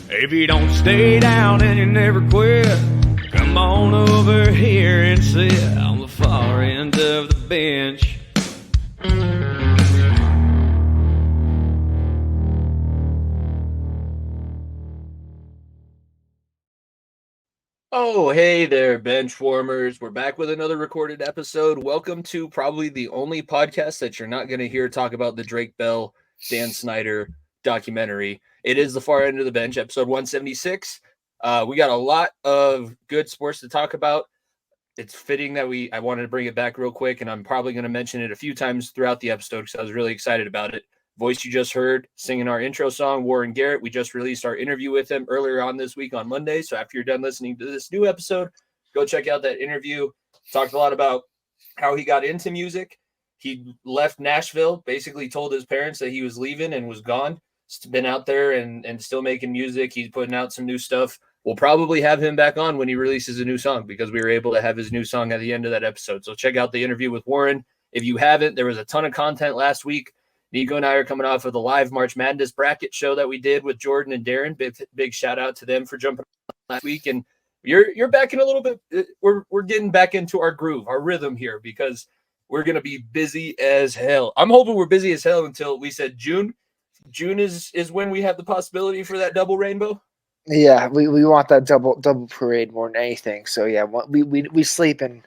If you don't stay down and you never quit, come on over here and sit on the far end of the bench. Oh, hey there, bench warmers. We're back with another recorded episode. Welcome to probably the only podcast that you're not going to hear talk about the Drake Bell, Dan Snyder documentary. It is the far end of the bench, episode 176. We got a lot of good sports to talk about. It's fitting that I wanted to bring it back real quick, and I'm probably going to mention it a few times throughout the episode because I was really excited about it. Voice you just heard singing our intro song, Warren Garrett. We just released our interview with him earlier on this week on Monday. So after you're done listening to this new episode, go check out that interview. Talked a lot about how he got into music. He left Nashville, basically told his parents that he was leaving and was gone. He's been out there and still making music. He's putting out some new stuff. We'll probably have him back on when he releases a new song because we were able to have his new song at the end of that episode. So check out the interview with Warren. If you haven't, there was a ton of content last week. Niko and I are coming off of the live March Madness bracket show that we did with Jordan and Darren. Big shout out to them for jumping on last week. And you're back in a little bit. We're getting back into our groove, our rhythm here because we're gonna be busy as hell. I'm hoping we're busy as hell until we said June. June is when we have the possibility for that double rainbow. Yeah, we want that double parade more than anything. So yeah, we sleep in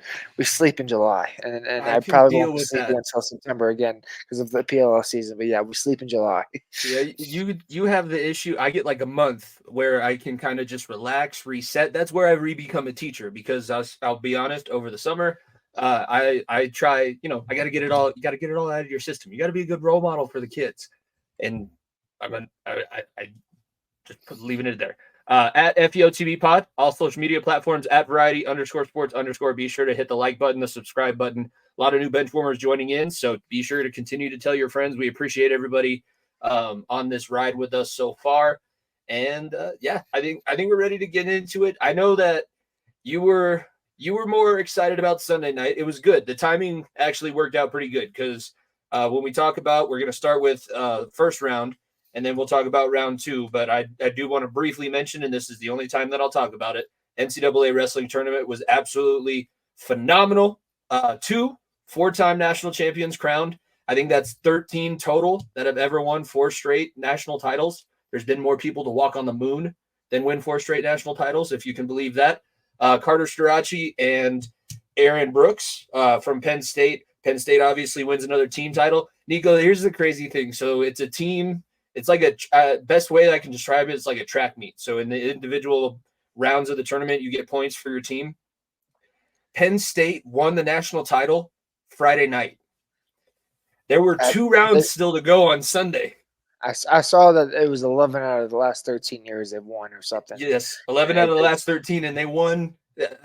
July, and I probably won't sleep until September again because of the PLL season. But yeah, we sleep in July. Yeah, you have the issue. I get like a month where I can kind of just relax, reset. That's where I become a teacher because I'll be honest. Over the summer, I try. I got to get it all. You got to get it all out of your system. You got to be a good role model for the kids, and I just leaving it there. At FEOTV Pod, all social media platforms at variety_sports_. Be sure to hit the like button, the subscribe button. A lot of new bench warmers joining in, so be sure to continue to tell your friends. We appreciate everybody on this ride with us so far. And I think we're ready to get into it. I know that you were more excited about Sunday night. It was good. The timing actually worked out pretty good because when we talk about, we're going to start with first round. And then we'll talk about round two. But I do want to briefly mention, and this is the only time that I'll talk about it, NCAA wrestling tournament was absolutely phenomenal. 2 4-time national champions crowned. I think that's 13 total that have ever won 4 straight national titles. There's been more people to walk on the moon than win 4 straight national titles, if you can believe that. Carter Starachi and Aaron Brooks from Penn State. Penn State obviously wins another team title. Niko, here's the crazy thing. So it's a team. It's like a best way that I can describe it. It's like a track meet. So in the individual rounds of the tournament, you get points for your team. Penn State won the national title Friday night. There were 2 rounds still to go on Sunday. I saw that it was 11 out of the last 13 years they've won or something. Yes, 11 out of the last 13, and they won.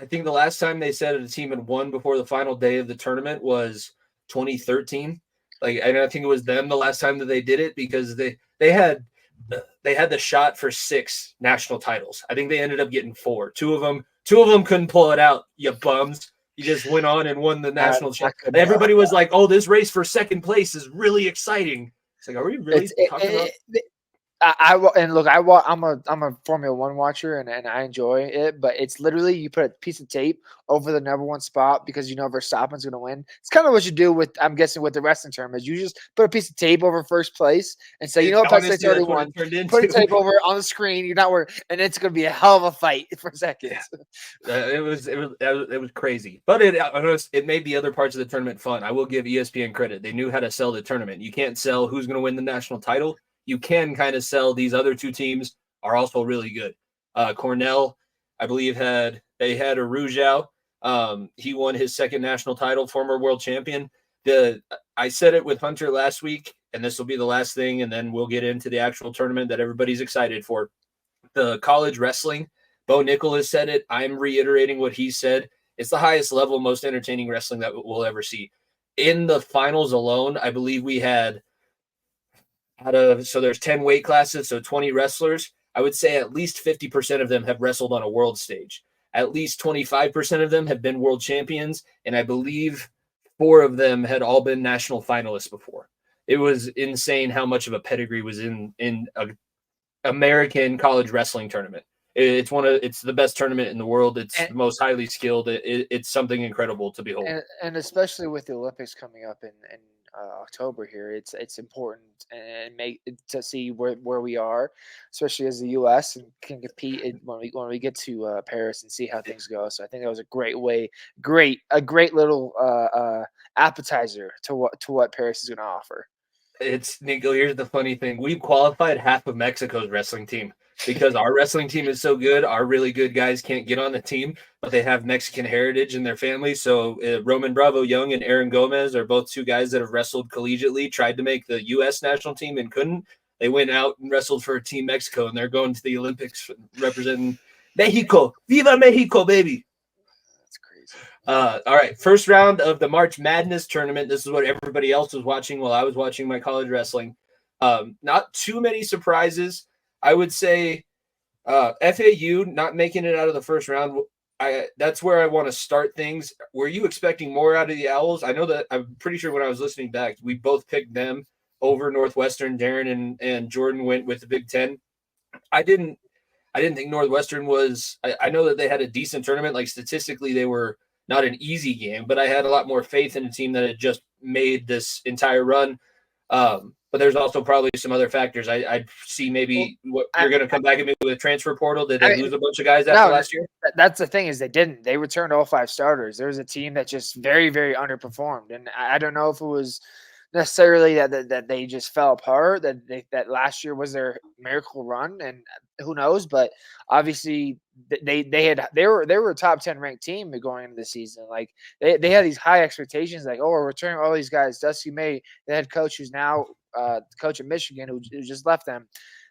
I think the last time they said a team had won before the final day of the tournament was 2013. And I think it was them the last time that they did it because they had the shot for 6 national titles. I think they ended up getting 4. Two of them couldn't pull it out. You bums. You just went on and won the national championship. Everybody was like, "Oh, this race for second place is really exciting." It's like, are we really talking about? I'm a Formula One watcher and I enjoy it, but it's literally you put a piece of tape over the number 1 spot because you know Verstappen's going to win. It's kind of what you do with, I'm guessing, with the wrestling tournament. You just put a piece of tape over first place and say, you know what, Penn State's already won. Put a tape over on the screen. You're not worried, and it's going to be a hell of a fight for seconds. Yeah. It was crazy, but it made the other parts of the tournament fun. I will give ESPN credit; they knew how to sell the tournament. You can't sell who's going to win the national title. You can kind of sell these other 2 teams are also really good. Cornell, I believe, had a Rougeau. He won his 2nd national title, former world champion. I said it with Hunter last week, and this will be the last thing, and then we'll get into the actual tournament that everybody's excited for. The college wrestling, Bo Nicholas said it. I'm reiterating what he said. It's the highest level, most entertaining wrestling that we'll ever see. In the finals alone, I believe we had so there's 10 weight classes, so 20 wrestlers. I would say at least 50% of them have wrestled on a world stage. At least 25% of them have been world champions, and I believe 4 of them had all been national finalists before. It was insane how much of a pedigree was in a American college wrestling tournament. It's the best tournament in the world. It's the most highly skilled. It's something incredible to behold. And especially with the Olympics coming up in October here, it's important and make to see where we are, especially as the U.S. and can compete when we get to Paris and see how things go. So I think that was a great little appetizer to what Paris is going to offer. It's Niko. Here's the funny thing: we've qualified half of Mexico's wrestling team because our wrestling team is so good. Our really good guys can't get on the team, but they have Mexican heritage in their family. So Roman Bravo Young and Aaron Gomez are both two guys that have wrestled collegiately. Tried to make the U.S. national team and couldn't. They went out and wrestled for Team Mexico, and they're going to the Olympics representing Mexico. Viva Mexico, baby! All right, first round of the March Madness tournament. This is what everybody else was watching while I was watching my college wrestling. Not too many surprises. I would say FAU not making it out of the first round. That's where I want to start things. Were you expecting more out of the Owls? I know that I'm pretty sure when I was listening back, we both picked them over Northwestern. Darren and Jordan went with the Big Ten. I didn't think Northwestern was. I know that they had a decent tournament. Like statistically, they were not an easy game, but I had a lot more faith in a team that had just made this entire run. But there's also probably some other factors. I see maybe what you're going to come back at me with a transfer portal. Did they lose a bunch of guys after last year? That's the thing is they didn't. They returned all 5 starters. There was a team that just very, very underperformed. And I don't know if it was necessarily that they just fell apart, that last year was their miracle run, and who knows, but obviously they were a top 10 ranked team going into the season. Like they had these high expectations, like, oh, we're returning all these guys. Dusty May, the head coach who's now coach at Michigan, who just left them.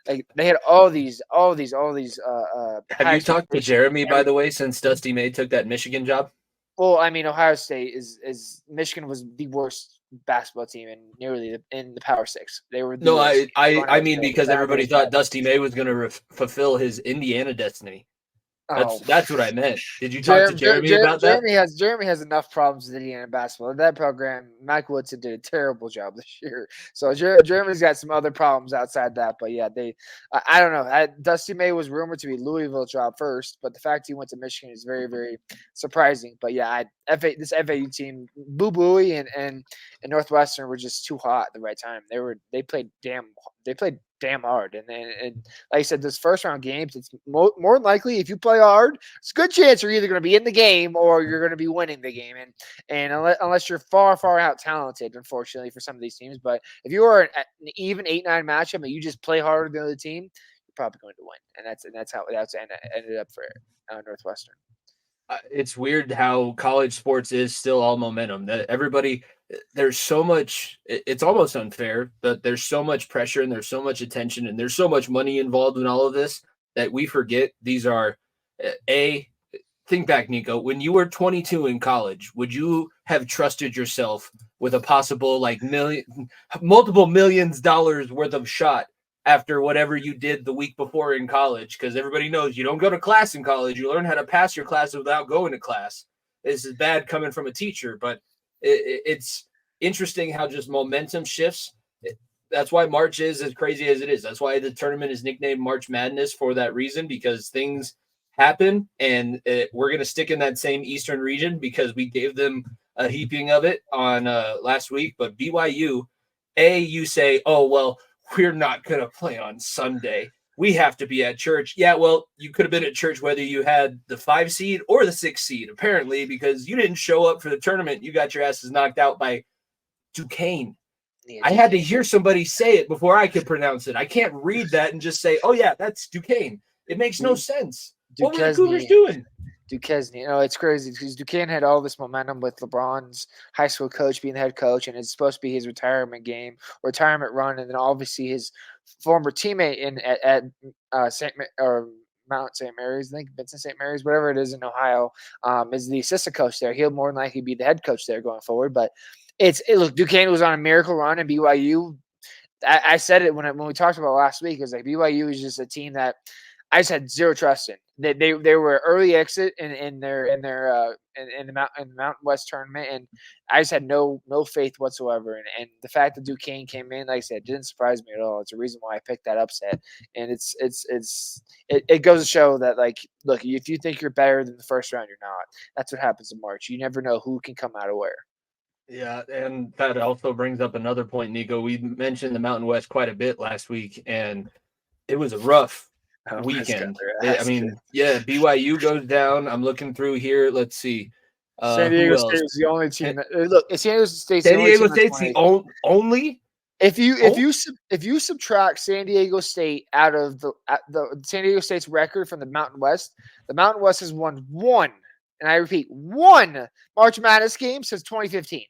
Like they had all these. Have you talked to Jeremy, by the way, since Dusty May took that Michigan job? Well, I mean, Ohio State is Michigan was the worst basketball team in the Power Six. They were I mean because everybody thought Dusty May was going to fulfill his Indiana destiny. That's what I meant. Did you talk to Jeremy about that? Jeremy has enough problems with Indiana basketball. That program, Mike Woodson did a terrible job this year. So Jeremy's got some other problems outside that. But yeah, I don't know. Dusty May was rumored to be Louisville job first, but the fact he went to Michigan is very, very surprising. But yeah, this FAU team, Boo Booey and Northwestern were just too hot at the right time. They played damn hard, and like I said, this first round games, it's more than likely if you play hard, it's a good chance you're either going to be in the game or you're going to be winning the game, and unless you're far out talented, unfortunately for some of these teams. But if you are an even 8-9 matchup and you just play harder than the other team, you're probably going to win, and that's how that's ended up for Northwestern. It's weird how college sports is still all momentum. That everybody, there's so much. It's almost unfair, but there's so much pressure and there's so much attention and there's so much money involved in all of this that we forget these are. Think back, Niko. When you were 22 in college, would you have trusted yourself with a possible multiple millions dollars worth of shot after whatever you did the week before in college? Because everybody knows you don't go to class in college. You learn how to pass your class without going to class. This is bad coming from a teacher, but it's interesting how just momentum shifts. That's why March is as crazy as it is. That's why the tournament is nicknamed March Madness for that reason, because things happen, and we're going to stick in that same Eastern region because we gave them a heaping of it on last week. But BYU, you say, oh, well, we're not going to play on Sunday. We have to be at church. Yeah, well, you could have been at church whether you had the 5 seed or the 6 seed, apparently, because you didn't show up for the tournament. You got your asses knocked out by Duquesne. Yeah, I had to hear somebody say it before I could pronounce it. I can't read that and just say, oh, yeah, that's Duquesne. It makes no sense. What were the Cougars doing? Duquesne, it's crazy because Duquesne had all this momentum with LeBron's high school coach being the head coach, and it's supposed to be his retirement run, and then obviously his former teammate at Mount St. Mary's, I think Vincent St. Mary's, whatever it is in Ohio, is the assistant coach there. He'll more than likely be the head coach there going forward. But look, Duquesne was on a miracle run, and BYU. I said it when we talked about last week. It was like BYU is just a team that I just had zero trust in. They were early exit in the Mountain West tournament, and I just had no faith whatsoever. And the fact that Duquesne came in, like I said, didn't surprise me at all. It's a reason why I picked that upset, and it goes to show that, like, look, if you think you're better than the first round, you're not. That's what happens in March. You never know who can come out of where. Yeah, and that also brings up another point, Nico. We mentioned the Mountain West quite a bit last week, and it was a rough weekend. I mean, yeah, BYU goes down. I'm looking through here. Let's see. San Who Diego else? State was the only team. Look, San Diego State's San Diego State's the only. If you subtract San Diego State out of the San Diego State's record from the Mountain West has won one, and I repeat, one March Madness game since 2015.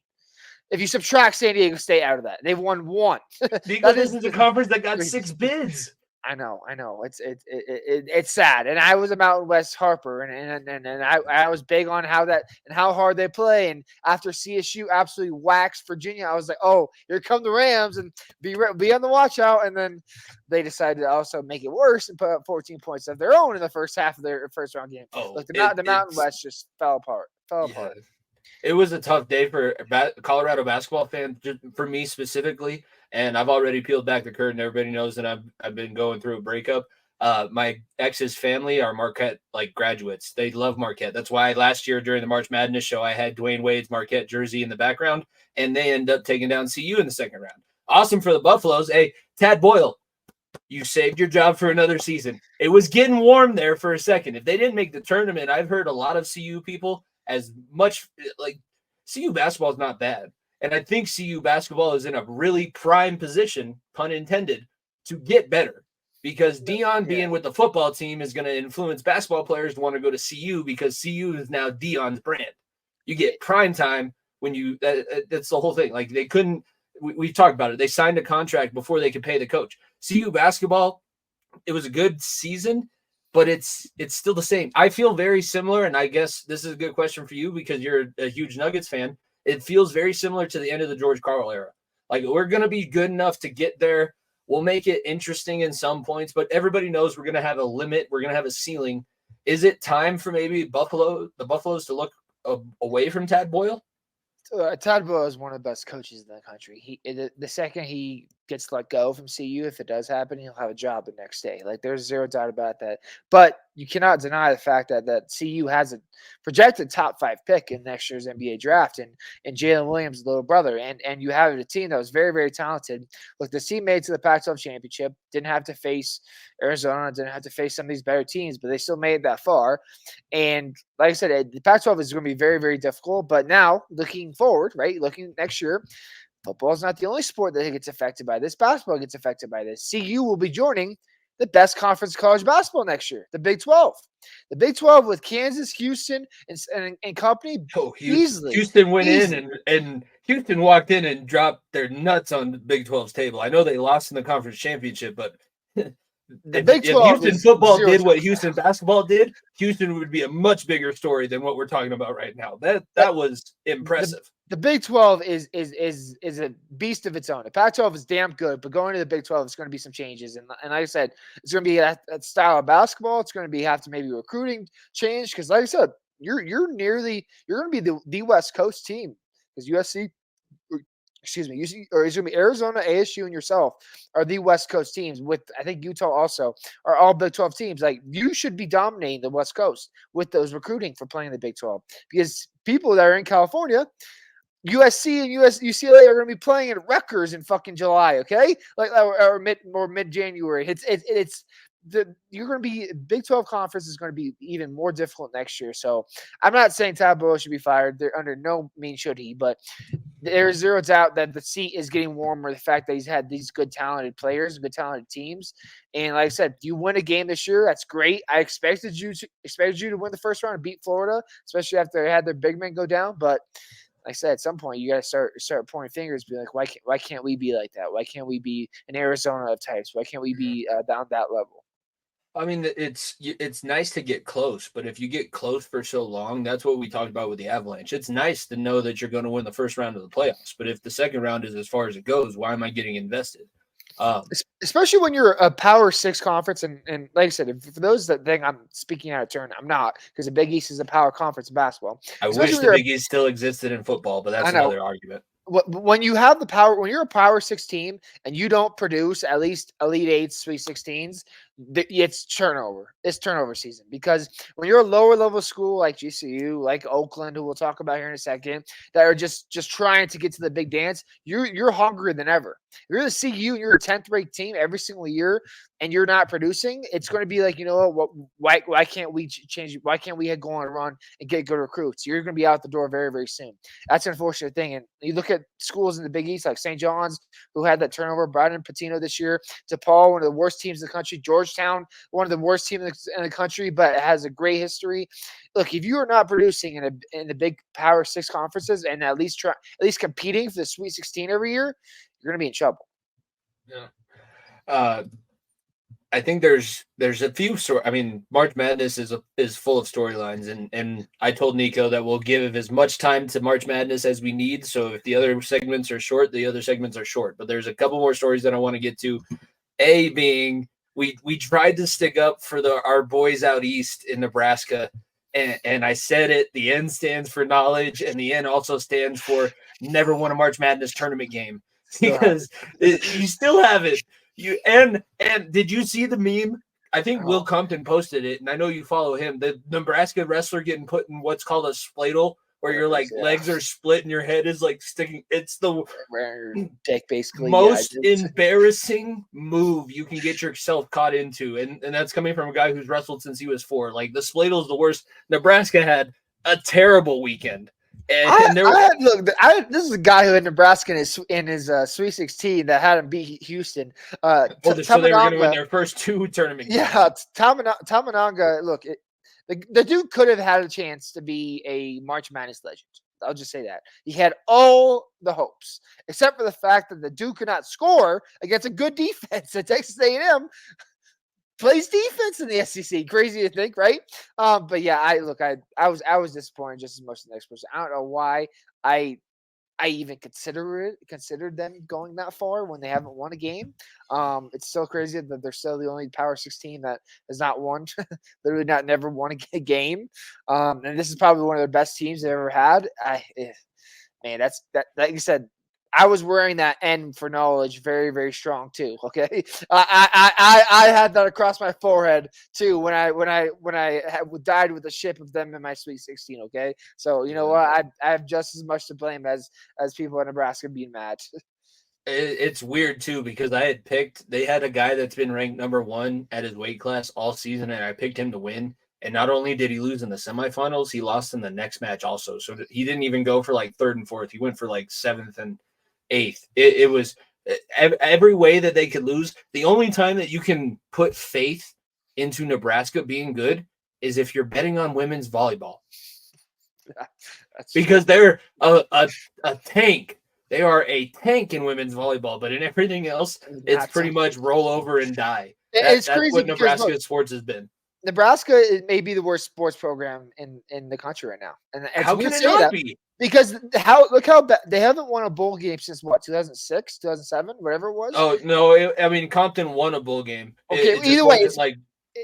If you subtract San Diego State out of that, they've won one. Because this is a conference that got 6 bids. I know. It's sad. And I was a Mountain West Harper, and I was big on how hard they play. And after CSU absolutely waxed Virginia, I was like, oh, here come the Rams, and be on the watch out. And then they decided to also make it worse and put up 14 points of their own in the first half of their first round game. Oh, Look, the Mountain West just fell apart. It was a tough day for Colorado basketball fans, for me specifically. And I've already peeled back the curtain. Everybody knows that I've been going through a breakup. My ex's family are Marquette graduates. They love Marquette. That's why last year during the March Madness show, I had Dwayne Wade's Marquette jersey in the background, and they end up taking down CU in the second round. Awesome for the Buffaloes. Hey, Tad Boyle, you saved your job for another season. It was getting warm there for a second. If they didn't make the tournament, I've heard a lot of CU people as much CU basketball is not bad. And I think CU basketball is in a really prime position, pun intended, to get better, because Dion being with the football team is going to influence basketball players to want to go to CU, because CU is now Dion's brand. You get prime time when that's the whole thing. Like, they couldn't, we've talked about it. They signed a contract before they could pay the coach. CU basketball, it was a good season, but it's still the same. I feel very similar, and I guess this is a good question for you because you're a huge Nuggets fan. It feels very similar to the end of the George Karl era. Like, we're going to be good enough to get there. We'll make it interesting in some points, but everybody knows we're going to have a limit. We're going to have a ceiling. Is it time for maybe the Buffaloes to look away from Tad Boyle? Tad Boyle is one of the best coaches in the country. The second he gets let go from CU, if it does happen, he'll have a job the next day. Like, there's zero doubt about that. But you cannot deny the fact that CU has a projected top 5 pick in next year's NBA draft, and Jalen Williams' little brother. And you have a team that was very, very talented. Look, the team made it to the Pac-12 championship, didn't have to face Arizona, didn't have to face some of these better teams, but they still made it that far. And like I said, the Pac-12 is going to be very, very difficult. But now, looking forward, right, looking next year, football is not the only sport that gets affected by this. Basketball gets affected by this. CU will be joining the best conference college basketball next year, the Big 12. The Big 12 with Kansas, Houston, and company. Houston went in and Houston walked in and dropped their nuts on the Big 12's table. I know they lost in the conference championship, but if Houston football did what Houston basketball did, Houston would be a much bigger story than what we're talking about right now. That was impressive. The Big 12 is a beast of its own. The Pac-12 is damn good, but going to the Big 12, it's going to be some changes. And like I said, it's going to be that style of basketball. It's going to have to maybe recruiting change, because like I said, you're going to be the West Coast team, because USC, or it's going to be Arizona, ASU, and yourself are the West Coast teams. With, I think, Utah also are all Big 12 teams. Like, you should be dominating the West Coast with those recruiting for playing the Big 12, because people that are in California, USC and UCLA are going to be playing at Rutgers in fucking July, okay? Or mid January. You're going to be Big 12 conference is going to be even more difficult next year. So I'm not saying Tad Boyle should be fired. They're under no means should he, but there's zero doubt that the seat is getting warmer. The fact that he's had these good talented players, good talented teams, and like I said, you win a game this year, that's great. I expected you to win the first round and beat Florida, especially after they had their big men go down, but. Like I said, at some point you got to start pointing fingers, be like, why can't we be like that? Why can't we be an Arizona of types? Why can't we be down that level? I mean, it's nice to get close, but if you get close for so long, that's what we talked about with the Avalanche. It's nice to know that you're going to win the first round of the playoffs, but if the second round is as far as it goes, why am I getting invested? Especially when you're a Power 6 conference, and like I said, for those that think I'm speaking out of turn, I'm not, because the Big East is a power conference in basketball. I Especially wish when the you're Big East still existed in football, but that's I know. another argument. When you have the power, when you're a Power 6 team and you don't produce at least Elite 8s, Sweet 16s, it's turnover. It's turnover season, because when you're a lower level school like GCU, like Oakland, who we'll talk about here in a second, that are just trying to get to the big dance, you're hungrier than ever. If you're the CU and you're a 10th ranked team every single year and you're not producing, it's going to be like, you know what, why can't we change? Why can't we go on a run and get good recruits? You're going to be out the door very, very soon. That's an unfortunate thing. And you look at schools in the Big East like St. John's, who had that turnover, Brian Patino this year, DePaul, one of the worst teams in the country, Georgetown, one of the worst teams in the country, but has a great history. Look, if you are not producing in the big Power 6 conferences and at least competing for the Sweet 16 every year, you're going to be in trouble. Yeah. I think there's a few March Madness is full of storylines, and I told Niko that we'll give as much time to March Madness as we need. So if the other segments are short, the other segments are short. But there's a couple more stories that I want to get to. A being we tried to stick up for our boys out east in Nebraska, and I said it. The N stands for knowledge, and the N also stands for never won a March Madness tournament game, because you still have it. And did you see the meme? I think Will Compton posted it, and I know you follow him. The Nebraska wrestler getting put in what's called a spladle, where your legs are split and your head is like sticking. It's the dick, basically. Most embarrassing move you can get yourself caught into, and that's coming from a guy who's wrestled since he was 4. Like, the spladle is the worst. Nebraska had a terrible weekend. And this is a guy who had Nebraska in his Sweet 16 that had him beat Houston. So they were going to win their first 2 tournament games. Yeah, Tamananga. Look, the dude could have had a chance to be a March Madness legend. I'll just say that. He had all the hopes, except for the fact that the dude could not score against a good defense at Texas A&M. Plays defense in the SEC. Crazy to think, right? But yeah, I was disappointed just as much as the next person. I don't know why I even considered them going that far when they haven't won a game. It's still crazy that they're still the only Power 16 that has not won, literally never won a game. And this is probably one of the best teams they've ever had. Man, that's like you said. I was wearing that N for knowledge very, very strong too. Okay, I had that across my forehead too when I died with a ship of them in my Sweet 16. Okay, so you know what, I have just as much to blame as people in Nebraska being mad. It's weird too, because they had a guy that's been ranked number 1 at his weight class all season, and I picked him to win. And not only did he lose in the semifinals, he lost in the next match also. So he didn't even go for like 3rd and 4th. He went for like 7th and 8th. It was every way that they could lose. The only time that you can put faith into Nebraska being good is if you're betting on women's volleyball. Because they're a tank. They are a tank in women's volleyball, but in everything else, it's pretty much roll over and die. That's crazy what Nebraska sports has been. Nebraska may be the worst sports program in the country right now. And how can it not be? Because they haven't won a bowl game since what, 2006, 2007, whatever it was. Oh no, I mean Compton won a bowl game. Okay, either way, it's like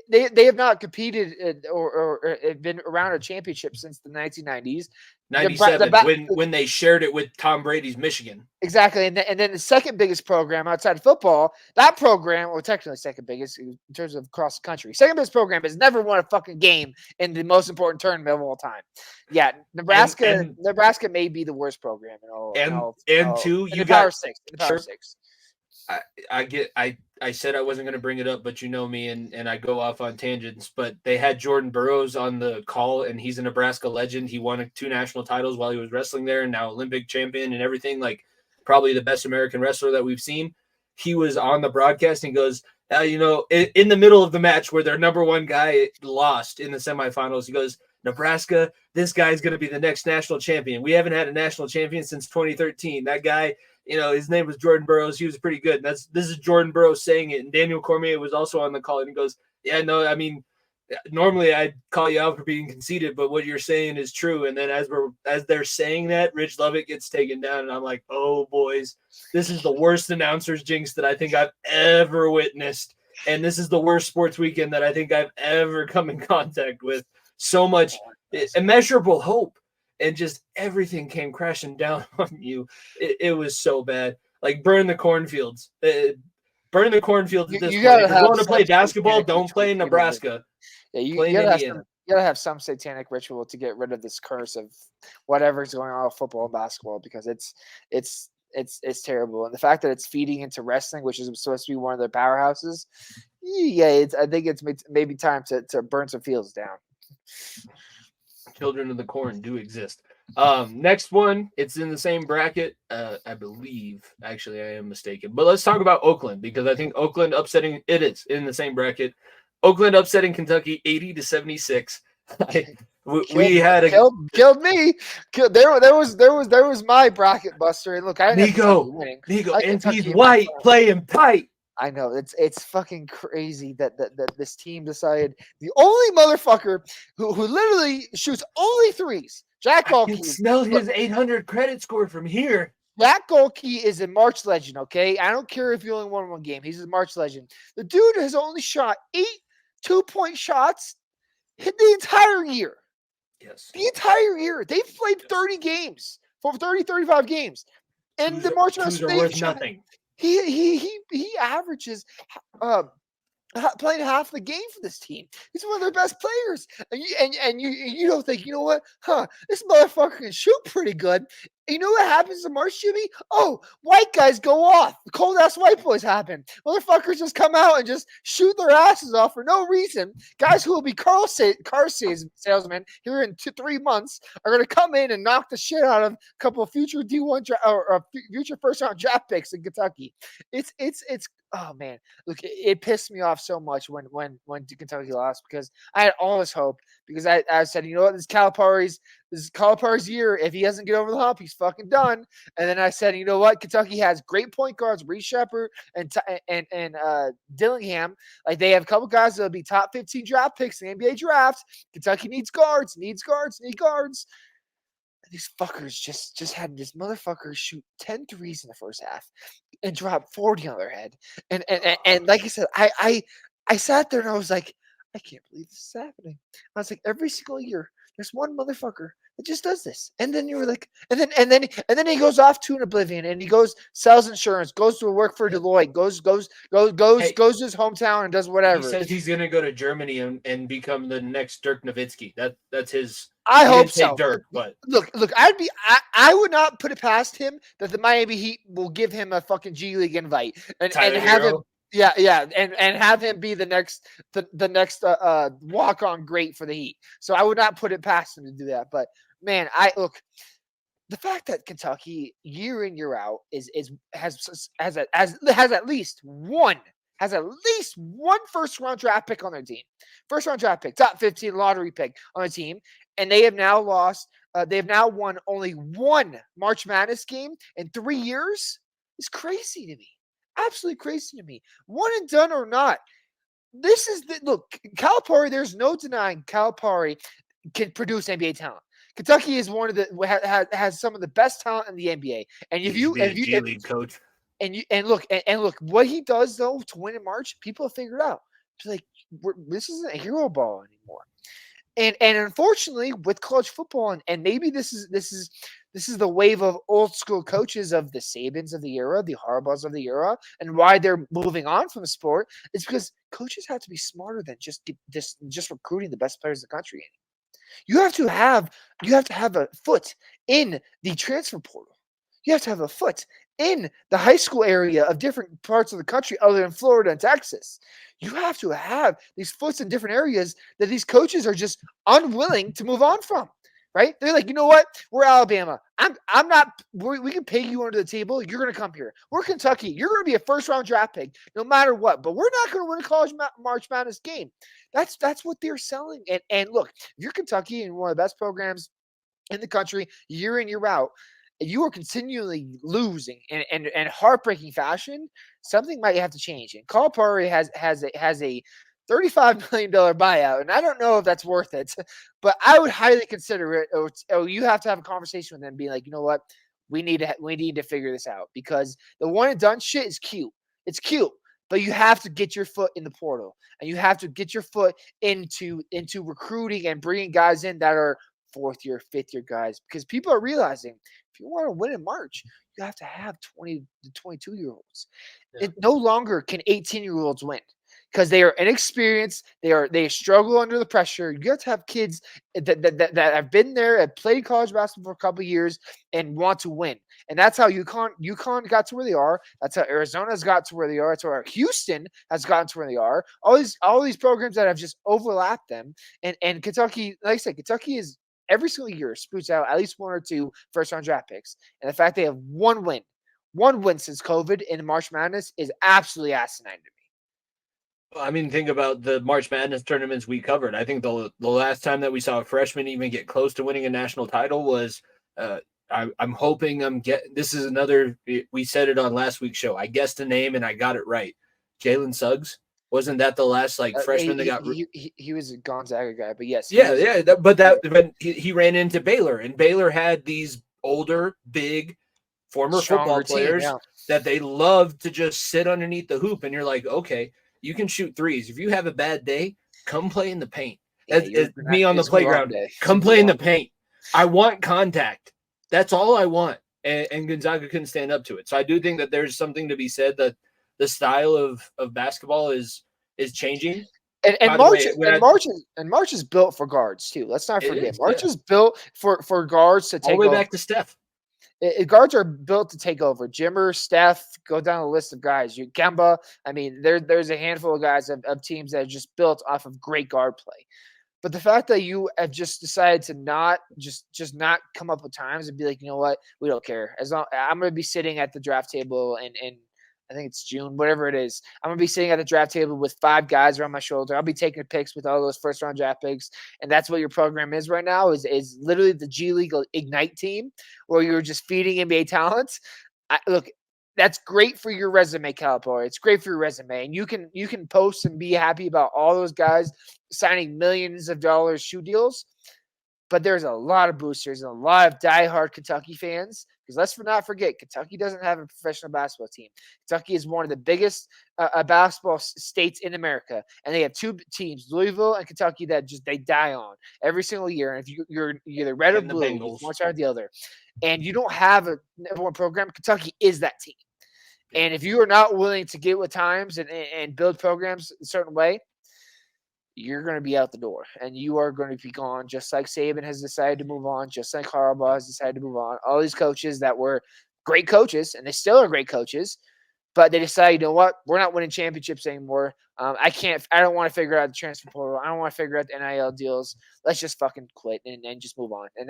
they have not competed or been around a championship since the 1990s. 97 when they shared it with Tom Brady's Michigan. Exactly. And then the second biggest program outside of football, that program, well, technically second biggest in terms of across the country, second biggest program has never won a fucking game in the most important tournament of all time. Yeah, Nebraska may be the worst program in all. You got Power 6. The Power 6. I said I wasn't going to bring it up, but you know me, and I go off on tangents. But they had Jordan Burroughs on the call, and he's a Nebraska legend. He won 2 national titles while he was wrestling there, and now Olympic champion and everything. Like, probably the best American wrestler that we've seen. He was on the broadcast and goes, in the middle of the match where their number 1 guy lost in the semifinals, he goes, Nebraska, this guy's going to be the next national champion. We haven't had a national champion since 2013. That guy, his name was Jordan Burroughs. He was pretty good. This is Jordan Burroughs saying it. And Daniel Cormier was also on the call, and he goes, yeah, no, I mean, normally I'd call you out for being conceited, but what you're saying is true. And then as they're saying that, Rich Lovett gets taken down, and I'm like, oh boys, this is the worst announcers jinx that I think I've ever witnessed, and this is the worst sports weekend that I think I've ever come in contact with. So much immeasurable hope, and just everything came crashing down on you. It was so bad. Like burn the cornfields. Burn the cornfields at this You point. gotta If you're have going to play some basketball, satanic don't ritual play to in get rid of it. Nebraska. Yeah, Play in you Indiana. gotta have some satanic ritual to get rid of this curse of whatever's going on with football and basketball, because it's terrible. And the fact that it's feeding into wrestling, which is supposed to be one of their powerhouses, yeah, I think it's maybe time to burn some fields down. Children of the Corn do exist. Next one, it's in the same bracket, I believe. Actually, I am mistaken. But let's talk about Oakland, because I think Oakland upsetting, it is in the same bracket. Oakland upsetting Kentucky 80-76. We had a killed me. There was my bracket buster. And look, I didn't have Kentucky winning. Niko, I and Kentucky he's white, playing tight. I know it's fucking crazy that this team decided the only motherfucker who literally shoots only threes. Jack I can Golke. smell his 800 credit score from here. Jack Golke is a March legend, okay? I don't care if you only won one game. He's a March legend. The dude has only shot 8 2-point shots hit the entire year. Yes. The entire year. They've played 30 games, for 30, 35 games. And the March Madness, are worth nothing. He averages playing half the game for this team. He's one of their best players, and you don't think, you know what? This motherfucker can shoot pretty good. You know what happens in March, Jimmy? Oh, white guys go off. Cold ass white boys happen. Motherfuckers just come out and just shoot their asses off for no reason. Guys who will be car salesmen here in 2-3 months are going to come in and knock the shit out of a couple of future D1 or future first round draft picks in Kentucky. It's oh man, look, it pissed me off so much when Kentucky lost, because I had all this hope, because I said, you know what, this is Calipari's year. If he doesn't get over the hump, he's fucking done. And then I said, you know what, Kentucky has great point guards, Reese Shepard and Dillingham. Like, they have a couple guys that'll be top 15 draft picks in the NBA draft. Kentucky needs guards. These fuckers just had this motherfucker shoot 10 threes in the first half and drop 40 on their head. And like I said, I sat there and I was like, I can't believe this is happening. I was like, every single year, there's one motherfucker that just does this. And then you were like, and then he goes off to an oblivion, and he goes, sells insurance, goes to work for Deloitte, goes to his hometown and does whatever. He says he's gonna go to Germany and become the next Dirk Nowitzki. That's his. I hope so. Dirk, but look, I would not put it past him that the Miami Heat will give him a fucking G League invite and have him. Yeah, and have him be the next walk-on great for the Heat. So I would not put it past him to do that. But man, the fact that Kentucky year in year out has at least one first round draft pick on their team, first round draft pick, top 15 lottery pick on the team, and they have now lost. They have now won only one March Madness game in 3 years. It's crazy to me. Absolutely crazy to me. One and done or not. This is look, Calipari, there's no denying Calipari can produce NBA talent. Kentucky is one of the has some of the best talent in the NBA. And if you G League coach. And look what he does though to win in March, people have figured out. It's like, this isn't a hero ball anymore. And unfortunately, with college football, and maybe this is the wave of old school coaches of the Sabans of the era, the Harbaughs of the era, and why they're moving on from the sport is because coaches have to be smarter than just recruiting the best players in the country. You have to have a foot in the transfer portal. You have to have a foot in the high school area of different parts of the country other than Florida and Texas. You have to have these foots in different areas that these coaches are just unwilling to move on from, right? They're like, you know what? We're Alabama. I'm not, we can pay you under the table. You're going to come here. We're Kentucky. You're going to be a first round draft pick no matter what, but we're not going to win a college March Madness game. That's what they're selling. And look, if you're Kentucky and one of the best programs in the country year in, year out, you are continually losing in heartbreaking fashion, something might have to change. And Calipari has a $35 million buyout. And I don't know if that's worth it, but I would highly consider it. Or you have to have a conversation with them being like, you know what? We need to figure this out, because the one and done shit is cute. It's cute, but you have to get your foot in the portal, and you have to get your foot into recruiting and bringing guys in that are fourth year, fifth year guys, because people are realizing if you want to win in March, you have to have 20 to 22-year-olds. Yeah. It no longer can 18-year-olds win, because they are inexperienced. They struggle under the pressure. You have to have kids that have been there, have played college basketball for a couple of years, and want to win. And that's how UConn got to where they are. That's how Arizona's got to where they are. That's how Houston has gotten to where they are. All these programs that have just overlapped them. And Kentucky, like I said, Kentucky is every single year spoots out at least 1 or 2 first-round draft picks. And the fact they have one win since COVID in March Madness is absolutely asinine to me. I mean, think about the March Madness tournaments we covered. I think the last time that we saw a freshman even get close to winning a national title was I'm hoping this is another, we said it on last week's show. I guessed a name and I got it right. Jalen Suggs. Wasn't that the last freshman that got? He was a Gonzaga guy, but yes. But he ran into Baylor, and Baylor had these older, big, former football players that they love to just sit underneath the hoop, and you're like, okay, you can shoot threes. If you have a bad day, come play in the paint. It's me on the playground. Come play in the paint. I want contact. That's all I want. And Gonzaga couldn't stand up to it. So I do think that there's something to be said that the style of basketball is changing. And March is built for guards too. Let's not forget. March is built for guards to take all the way back to Steph. Guards are built to take over. Jimmer, Steph, go down the list of guys. Kemba. I mean, there's a handful of guys of teams that are just built off of great guard play. But the fact that you have just decided to not just not come up with times and be like, you know what, we don't care. As long I'm going to be sitting at the draft table and I think it's June, whatever it is. I'm going to be sitting at the draft table with 5 guys around my shoulder. I'll be taking picks with all those first-round draft picks, and that's what your program is right now is literally the G League Ignite team where you're just feeding NBA talent. Look, that's great for your resume, Calipari. It's great for your resume, and you can post and be happy about all those guys signing millions of dollars shoe deals. But there's a lot of boosters and a lot of diehard Kentucky fans, because let's not forget, Kentucky doesn't have a professional basketball team. Kentucky is one of the biggest basketball states in America, and they have 2 teams, Louisville and Kentucky, that just they die on every single year. And if you're either red or blue, one side or the other, and you don't have a number 1 program, Kentucky is that team. And if you are not willing to get with times and build programs a certain way, you're going to be out the door, and you are going to be gone, just like Saban has decided to move on, just like Harbaugh has decided to move on. All these coaches that were great coaches, and they still are great coaches, but they decide, you know what, we're not winning championships anymore. I don't want to figure out the transfer portal. I don't want to figure out the NIL deals. Let's just fucking quit and just move on. And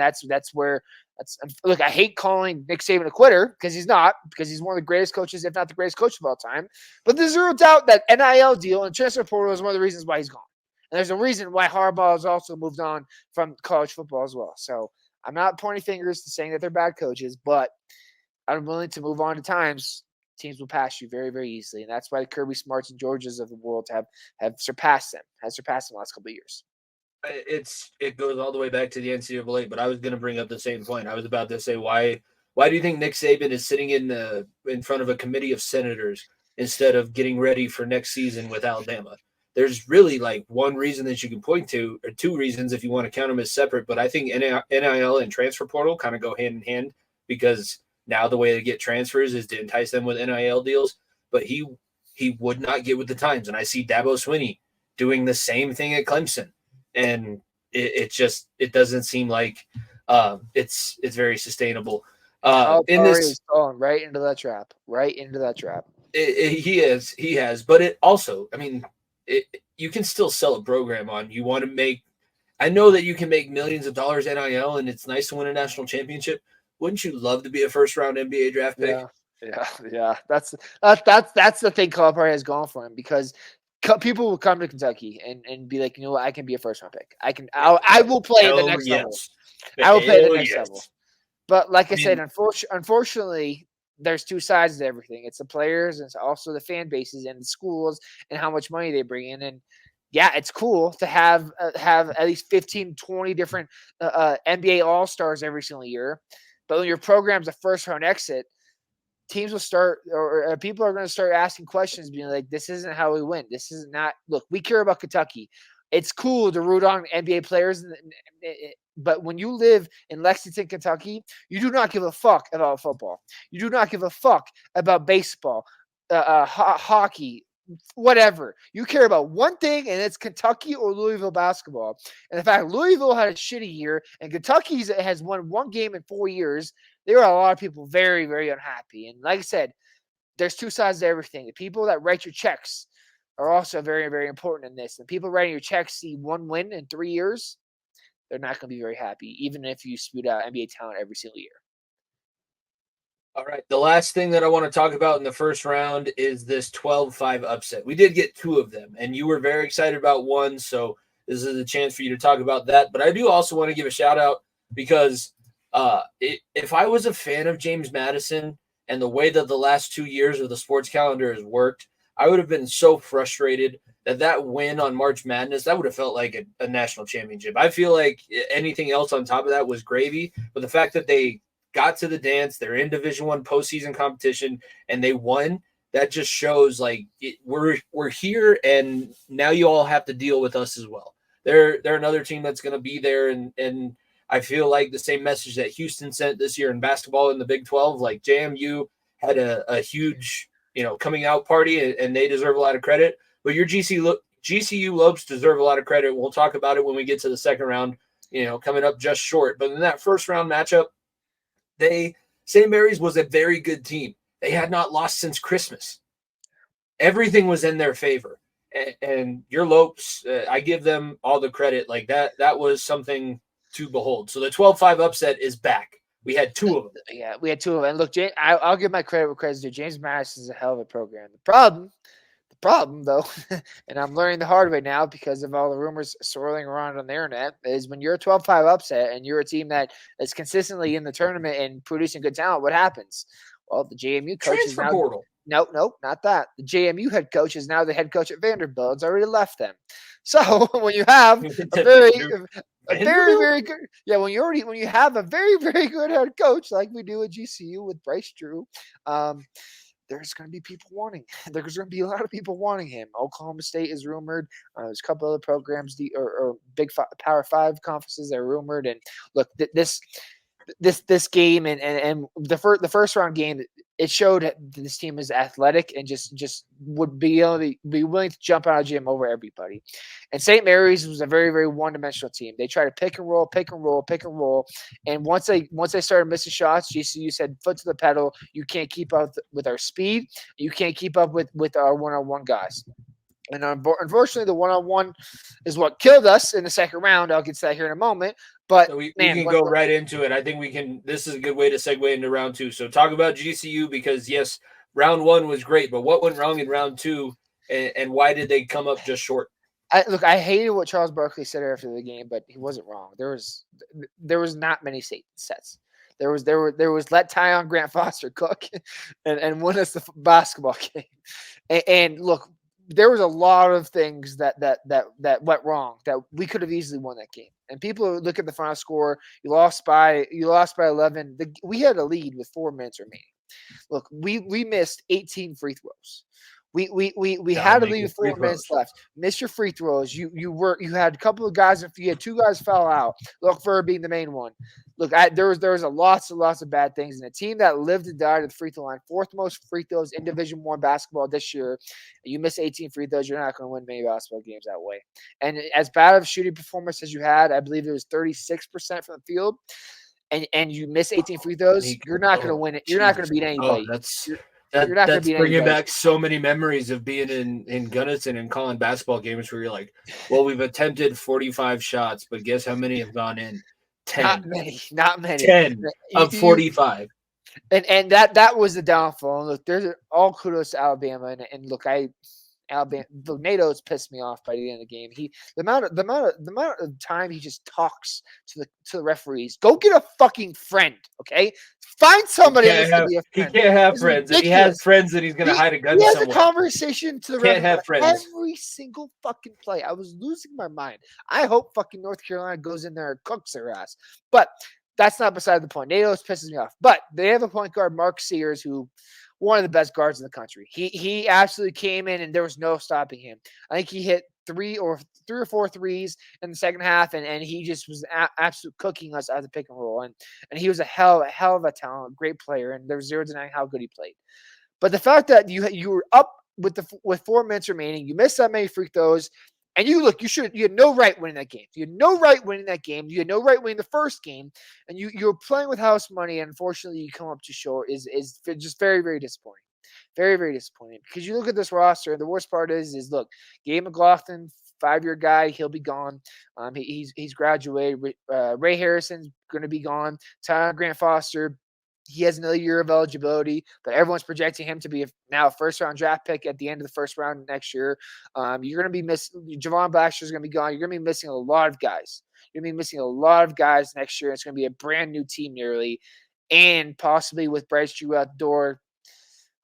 look, I hate calling Nick Saban a quitter, because he's not, because he's one of the greatest coaches, if not the greatest coach of all time. But there's zero doubt that NIL deal and transfer portal is one of the reasons why he's gone. And there's a reason why Harbaugh has also moved on from college football as well. So I'm not pointing fingers to saying that they're bad coaches, but I'm willing to move on to times. Teams will pass you very, very easily. And that's why the Kirby Smarts and Georgias of the world have surpassed them the last couple of years. It goes all the way back to the NCAA, but I was going to bring up the same point. I was about to say, why do you think Nick Saban is sitting in front of a committee of senators instead of getting ready for next season with Alabama? There's really one reason that you can point to, or 2 reasons if you want to count them as separate. But I think NIL and transfer portal kind of go hand in hand, because now the way to get transfers is to entice them with NIL deals. But he would not get with the times. And I see Dabo Swinney doing the same thing at Clemson. And it doesn't seem like it's very sustainable. He's fallen right into that trap. He has. But it also, I mean, you can still sell a program on. You want to make. I know that you can make millions of dollars NIL, and it's nice to win a national championship. Wouldn't you love to be a first-round NBA draft pick? Yeah. That's the thing Calipari has gone for him, because people will come to Kentucky and be like, you know what, I can be a first-round pick. I will play at the next level. I will play at the next level. But like I said, unfortunately, there's 2 sides to everything. It's the players, and it's also the fan bases and the schools and how much money they bring in. And yeah, it's cool to have at least 15, 20 different NBA All-Stars every single year. But when your program's a first-round exit, teams will start, or people are going to start asking questions, being like, this isn't how we win. This is not, look, we care about Kentucky. It's cool to root on NBA players, but when you live in Lexington, Kentucky, you do not give a fuck about football. You do not give a fuck about baseball, hockey, whatever. You care about one thing, and it's Kentucky or Louisville basketball. And in fact, Louisville had a shitty year, and Kentucky has won one game in 4 years. There are a lot of people very, very unhappy. And like I said, there's two sides to everything. The people that write your checks are also very, very important in this. The people writing your checks see one win in 3 years, they're not going to be very happy, even if you spewed out NBA talent every single year. All right. The last thing that I want to talk about in the first round is this 12-5 upset. We did get 2 of them, and you were very excited about one, so this is a chance for you to talk about that. But I do also want to give a shout-out because if I was a fan of James Madison and the way that the last 2 years of the sports calendar has worked, I would have been so frustrated that win on March Madness, that would have felt like a national championship. I feel like anything else on top of that was gravy, but the fact that they got to the dance, they're in Division I postseason competition, and they won, that just shows like we're here, and now you all have to deal with us as well. They're another team that's going to be there, and I feel like the same message that Houston sent this year in basketball in the Big 12, like JMU had a huge coming out party, and they deserve a lot of credit. But your GCU Lopes deserve a lot of credit. We'll talk about it when we get to the second round, coming up just short. But in that first round matchup, St. Mary's was a very good team. They had not lost since Christmas. Everything was in their favor. And your Lopes, I give them all the credit. Like that was something to behold. So the 12-5 upset is back. We had 2 of them. Yeah, we had 2 of them. And look, I'll give my credit where credit's due. James Madison is a hell of a program. The problem, though, and I'm learning the hard way now because of all the rumors swirling around on the internet, is when you're a 12-5 upset and you're a team that is consistently in the tournament and producing good talent, what happens? Well, the JMU coach is now portal. Nope, not that. The JMU head coach is now the head coach at Vanderbilt. It's already left them. So when you have a very good, when you have a very, very good head coach like we do at GCU with Bryce Drew, there's going to be people wanting. There's going to be a lot of people wanting him. Oklahoma State is rumored. There's a couple other programs, or Big Power 5 conferences that are rumored. And look, this game and the first round game, it showed that this team is athletic and just would be willing to jump out of gym over everybody. And St. Mary's was a very, very one-dimensional team. They tried to pick and roll. And once they started missing shots, GCU said, foot to the pedal. You can't keep up with our speed. You can't keep up with our one-on-one guys. And unfortunately, the one-on-one is what killed us in the second round. I'll get to that here in a moment. But so we can go right into it. I think we can. This is a good way to segue into round 2. So talk about GCU because, yes, round 1 was great, but what went wrong in round 2, and why did they come up just short? I hated what Charles Barkley said after the game, but he wasn't wrong. There was not many sets. There was let Tyon Grant Foster cook and win us the basketball game. And look, there was a lot of things that went wrong that we could have easily won that game. And people look at the final score. You lost by 11. We had a lead with 4 minutes remaining. Look, we missed 18 free throws. We had to leave with 4 minutes left. Missed your free throws. You had a couple of guys. If you had 2 guys fell out, Look for being the main one. Look, there was lots of bad things. And a team that lived and died at the free throw line, 4th most free throws in Division I basketball this year. You miss 18 free throws, you're not going to win many basketball games that way. And as bad of a shooting performance as you had, I believe it was 36% from the field, and you miss 18 free throws, you're not going to win it. You're not going to beat anybody. That's bringing back so many memories of being in Gunnison and calling basketball games where you're like, well, we've attempted 45 shots, but guess how many have gone in? 10. Not many. 10 of 45. And that was the downfall. And look, there's all kudos to Alabama. And look, Alabama. The NATO's pissed me off by the end of the game. The amount of time he just talks to the referees. Go get a fucking friend, okay? Find somebody else to be a He friend. can't have It's friends. If he ridiculous. has friends, that he's gonna hide a gun He has somewhere. a conversation to the Can't referee have friends. every single fucking play. I was losing my mind. I hope fucking North Carolina goes in there and cooks their ass. But that's not beside the point. NATO's pisses me off. But they have a point guard, Mark Sears, who one of the best guards in the country. He absolutely came in and there was no stopping him. I think he hit three or four threes in the second half, and he just was absolute cooking us out of the pick and roll. And he was a hell of a talent, great player, and there's zero denying how good he played. But the fact that you were up with 4 minutes remaining, you missed that many free throws, and you had no right winning that game. You had no right winning that game. You had no right winning the first game, and you're playing with house money, and unfortunately you come up too short is just very, very disappointing. Very, very disappointing, because you look at this roster, and the worst part is look, Gabe McLaughlin, 5-year guy, he'll be gone. He's graduated. Ray Harrison's going to be gone. Tyler Grant Foster, he has another year of eligibility, but everyone's projecting him to be now a first-round draft pick at the end of the first round next year. You're going to be missing Javon Blackshear's going to be gone. You're going to be missing a lot of guys. You're going to be missing a lot of guys next year. It's going to be a brand new team nearly, and possibly with Bryce Drew out the door.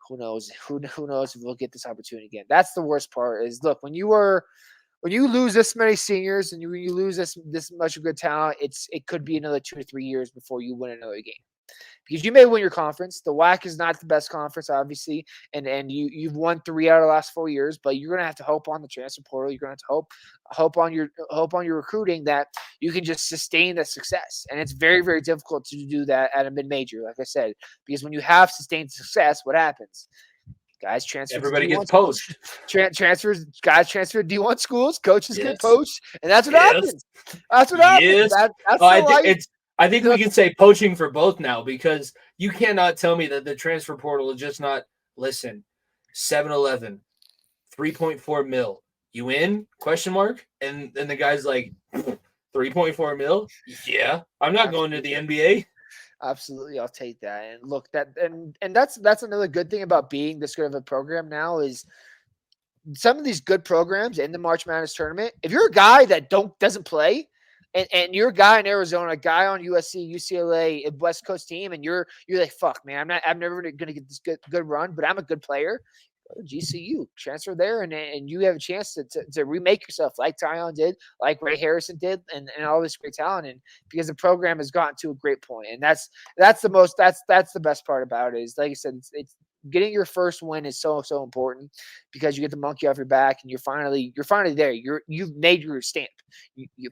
Who knows? Who knows if we'll get this opportunity again? That's the worst part. Is look, when you lose this many seniors and you lose this much of good talent, it could be another 2 to 3 years before you win another game. Because you may win your conference. The WAC is not the best conference, obviously, and you've won 3 out of the last 4 years. But you're gonna have to hope on the transfer portal. You're gonna have to hope on your recruiting that you can just sustain the success. And it's very, very difficult to do that at a mid-major, like I said, because when you have sustained success, what happens? Guys transfer. Everybody gets poached. Transfers. Guys transfer to D1 schools. Coaches get Yes. poached, and that's what Yes. happens. That's what happens. Yes. That's I think we can say poaching for both now, because you cannot tell me that the transfer portal is just not, listen, 7-Eleven, 3.4 mil. You in? Question mark. And then the guy's like, 3.4 mil? Yeah. I'm not going to the NBA. Absolutely, I'll take that. And look, that's another good thing about being this good of a program now is some of these good programs in the March Madness tournament. If you're a guy that doesn't play, and you're a guy in Arizona, a guy on USC, UCLA, a West Coast team, and you're like, fuck, man, I'm never going to get this good run, but I'm a good player. Go to GCU, transfer there, and you have a chance to remake yourself like Tyon did, like Ray Harrison did, and all this great talent. And because the program has gotten to a great point, and that's the best part about it is, like I said, it's getting your first win is so important, because you get the monkey off your back, and you're finally there. You've made your stamp. You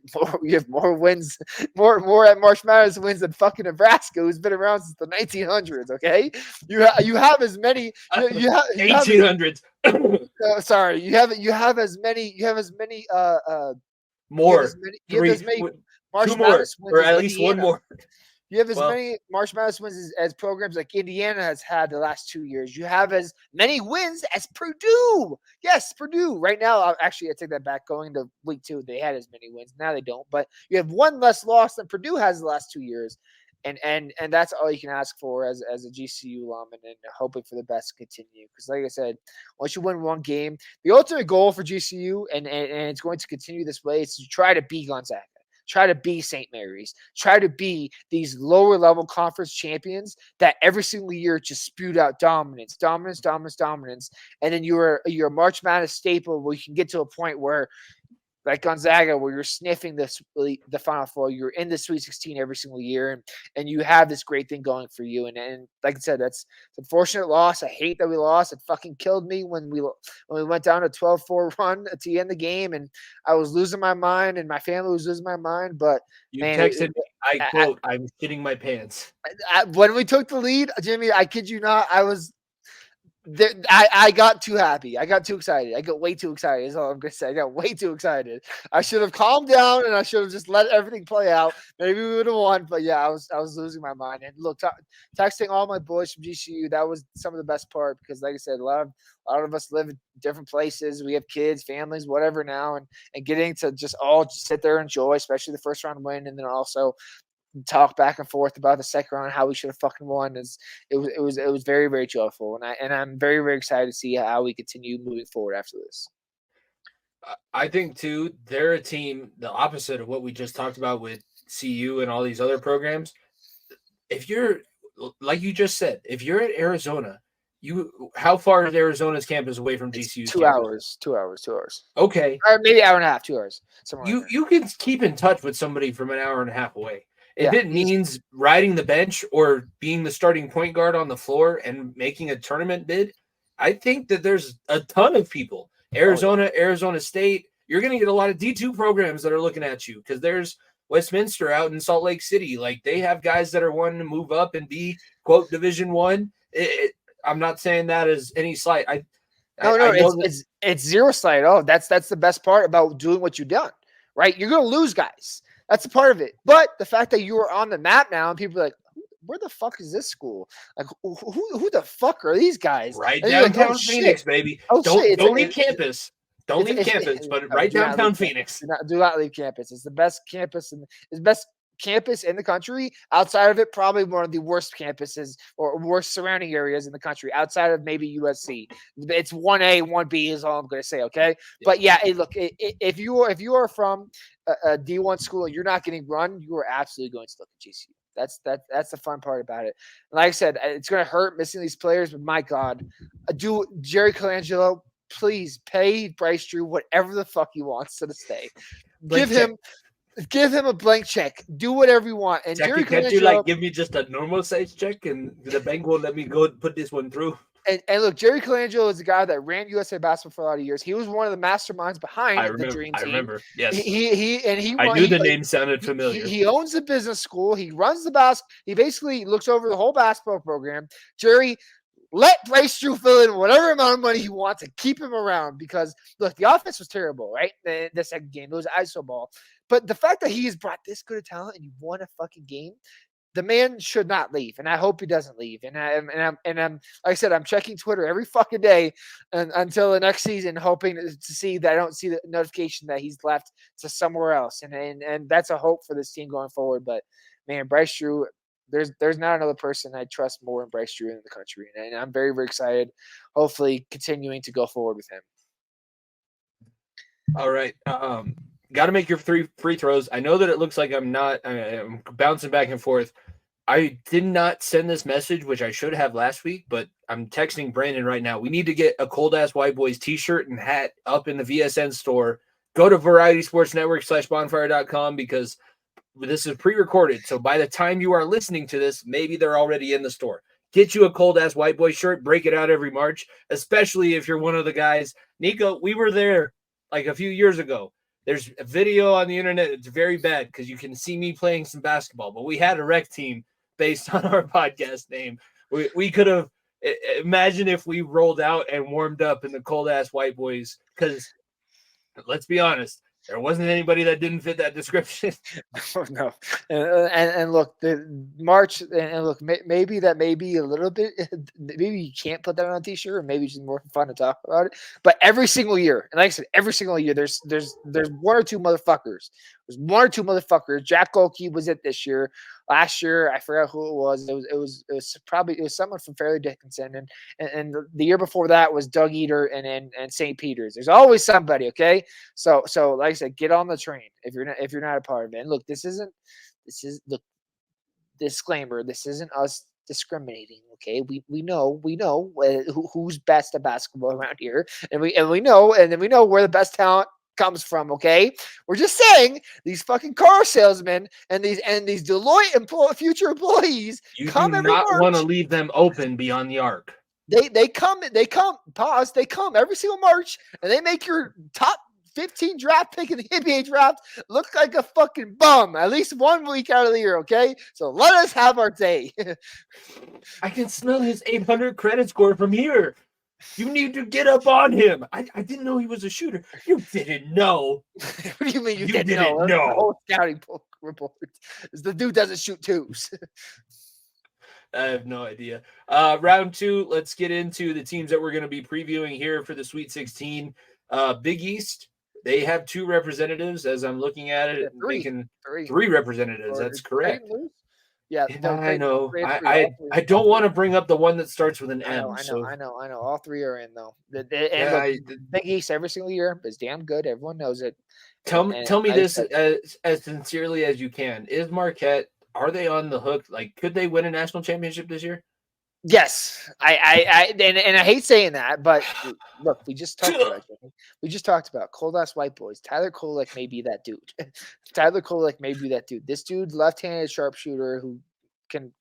have more wins, more at March Madness wins than fucking Nebraska, who's been around since the 1900s. Okay, you have as many. You have 1800s. Sorry, you have as many. More. You have as many March Two more, Madness wins or as at least Indiana. one more. You have as many March Madness wins as programs like Indiana has had the last 2 years. You have as many wins as Purdue. Yes, Purdue. Right now, I take that back. Going to week 2, they had as many wins. Now they don't. But you have one less loss than Purdue has the last 2 years. And that's all you can ask for as a GCU alum, and hoping for the best to continue. Because like I said, once you win one game, the ultimate goal for GCU, and it's going to continue this way, is to try to be Gonzaga. Try to be St. Mary's. Try to be these lower level conference champions that every single year just spewed out dominance. And then you're a March Madness staple where you can get to a point where, like Gonzaga, where you're sniffing the Final Four, you're in the Sweet 16 every single year, and you have this great thing going for you. And like I said, that's an unfortunate loss. I hate that we lost. It fucking killed me when we went down a 12-4 run to end the game, and I was losing my mind, and my family was losing my mind. But you texted me, I quote, I'm shitting my pants. When we took the lead, Jimmy, I kid you not, I got too happy. I got too excited. I got way too excited is all I'm going to say. I got way too excited. I should have calmed down, and I should have just let everything play out. Maybe we would have won, but yeah, I was losing my mind. And look, texting all my boys from GCU, that was some of the best part, because like I said, a lot of us live in different places. We have kids, families, whatever now, and getting to just all sit there and enjoy, especially the first round win, and then also talk back and forth about the second round, how we should have fucking won. It was very, very joyful, and I'm very, very excited to see how we continue moving forward after this. I think too, they're a team the opposite of what we just talked about with CU and all these other programs. If you're like you just said, if you're at Arizona, how far is Arizona's campus away from GCU's 2 campus? hours, 2 hours, 2 hours. Okay. Or maybe an hour and a half, 2 hours. You can keep in touch with somebody from an hour and a half away. If Yeah, it means riding the bench or being the starting point guard on the floor and making a tournament bid, I think that there's a ton of people. Arizona, Arizona State, you're going to get a lot of D2 programs that are looking at you because there's Westminster out in Salt Lake City. Like they have guys that are wanting to move up and be, quote, Division One. I'm not saying that as any slight. It's zero slight. Oh, that's the best part about doing what you've done, right? You're going to lose guys. That's a part of it. But the fact that you are on the map now and people are like, where the fuck is this school? Like, who the fuck are these guys? Right downtown like, Phoenix, baby. Don't leave campus. Don't leave campus, but right downtown Phoenix. Do not leave campus. It's the best campus and it's the best campus in the country. Outside of it, probably one of the worst campuses or worst surrounding areas in the country. Outside of maybe USC, it's 1A, 1B is all I'm going to say. Okay, yeah. But yeah, hey, look, if you are from a D1 school and you're not getting run, you are absolutely going to look at GCU. That's the fun part about it. And like I said, it's going to hurt missing these players, but my God, do Jerry Colangelo. Please pay Bryce Drew whatever the fuck he wants to stay. Give him a blank check. Do whatever you want. And Jackie, can't you give me just a normal size check and the bank won't let me go put this one through? And look, Jerry Colangelo is a guy that ran USA basketball for a lot of years. He was one of the masterminds behind the Dream Team. I remember. Yes. I knew the name sounded familiar. He owns the business school. He runs the basketball. He basically looks over the whole basketball program. Jerry, let Bryce Drew fill in whatever amount of money he wants to keep him around because, look, the offense was terrible, right? The second game, it was ISO ball. But the fact that he has brought this good of talent and he won a fucking game, the man should not leave, and I hope he doesn't leave. And I'm like I said, I'm checking Twitter every fucking day until the next season, hoping to see that I don't see the notification that he's left to somewhere else. And that's a hope for this team going forward. But man, Bryce Drew. There's not another person I trust more in Bryce Drew in the country, and I'm very, very excited. Hopefully, continuing to go forward with him. All right, got to make your 3 free throws. I know that it looks like I'm bouncing back and forth. I did not send this message, which I should have last week, but I'm texting Brandon right now. We need to get a Cold Ass White Boys t-shirt and hat up in the VSN store. Go to varietysportsnetwork.com/bonfire.com because this is pre-recorded, so by the time you are listening to this, maybe they're already in the store. Get you a cold-ass white boy shirt. Break it out every March, especially if you're one of the guys. Niko, we were there like a few years ago. There's a video on the internet. It's very bad because you can see me playing some basketball, but we had a rec team based on our podcast name. We could have – imagine if we rolled out and warmed up in the cold-ass white boys because let's be honest – there wasn't anybody that didn't fit that description. Oh, no. And look, the March, and look, maybe that may be a little bit, maybe you can't put that on a t-shirt, or maybe it's just more fun to talk about it. But every single year, and like I said, every single year, there's one or two motherfuckers. There's one or two motherfuckers. Jack Golke was it this year. Last year, I forgot who it was. It was someone from Fairleigh Dickinson, and the year before that was Doug Eater and St. Peter's. There's always somebody, okay? So like I said, get on the train if you're not a part of it. And look, this is the disclaimer. This isn't us discriminating, okay? We know who's best at basketball around here, and we know where the best talent comes from, okay? We're just saying these fucking car salesmen and these Deloitte future employees you do not want to leave them open beyond the arc. They come every single March and they make your top 15 draft pick in the NBA draft look like a fucking bum at least 1 week out of the year, okay? So let us have our day. I can smell his 800 credit score from here. You need to get up on him. I didn't know he was a shooter. You didn't know. What do you mean you didn't know? The whole scouting report is the dude doesn't shoot twos. I have no idea. Round 2, let's get into the teams that we're going to be previewing here for the Sweet 16. Big East, they have 2 representatives as I'm looking at it, making three. 3 representatives. Or That's did Creighton correct. lose? Yeah, Yeah, no, I know. Creighton three, all three. I don't want to bring up the one that starts with an I know, M. I know, So I know, I know. All 3 are in though. And yeah, look, Big East every single year is damn good. Everyone knows it. And tell me I this said, as sincerely as you can. Is Marquette, are they on the hook? Like, could they win a national championship this year? yes, and I hate saying that, but look, we just talked about Jimmy. We just talked about cold ass white boys. Tyler Kolek may be that dude. Tyler Kolek may be that dude. This dude, left-handed sharpshooter who can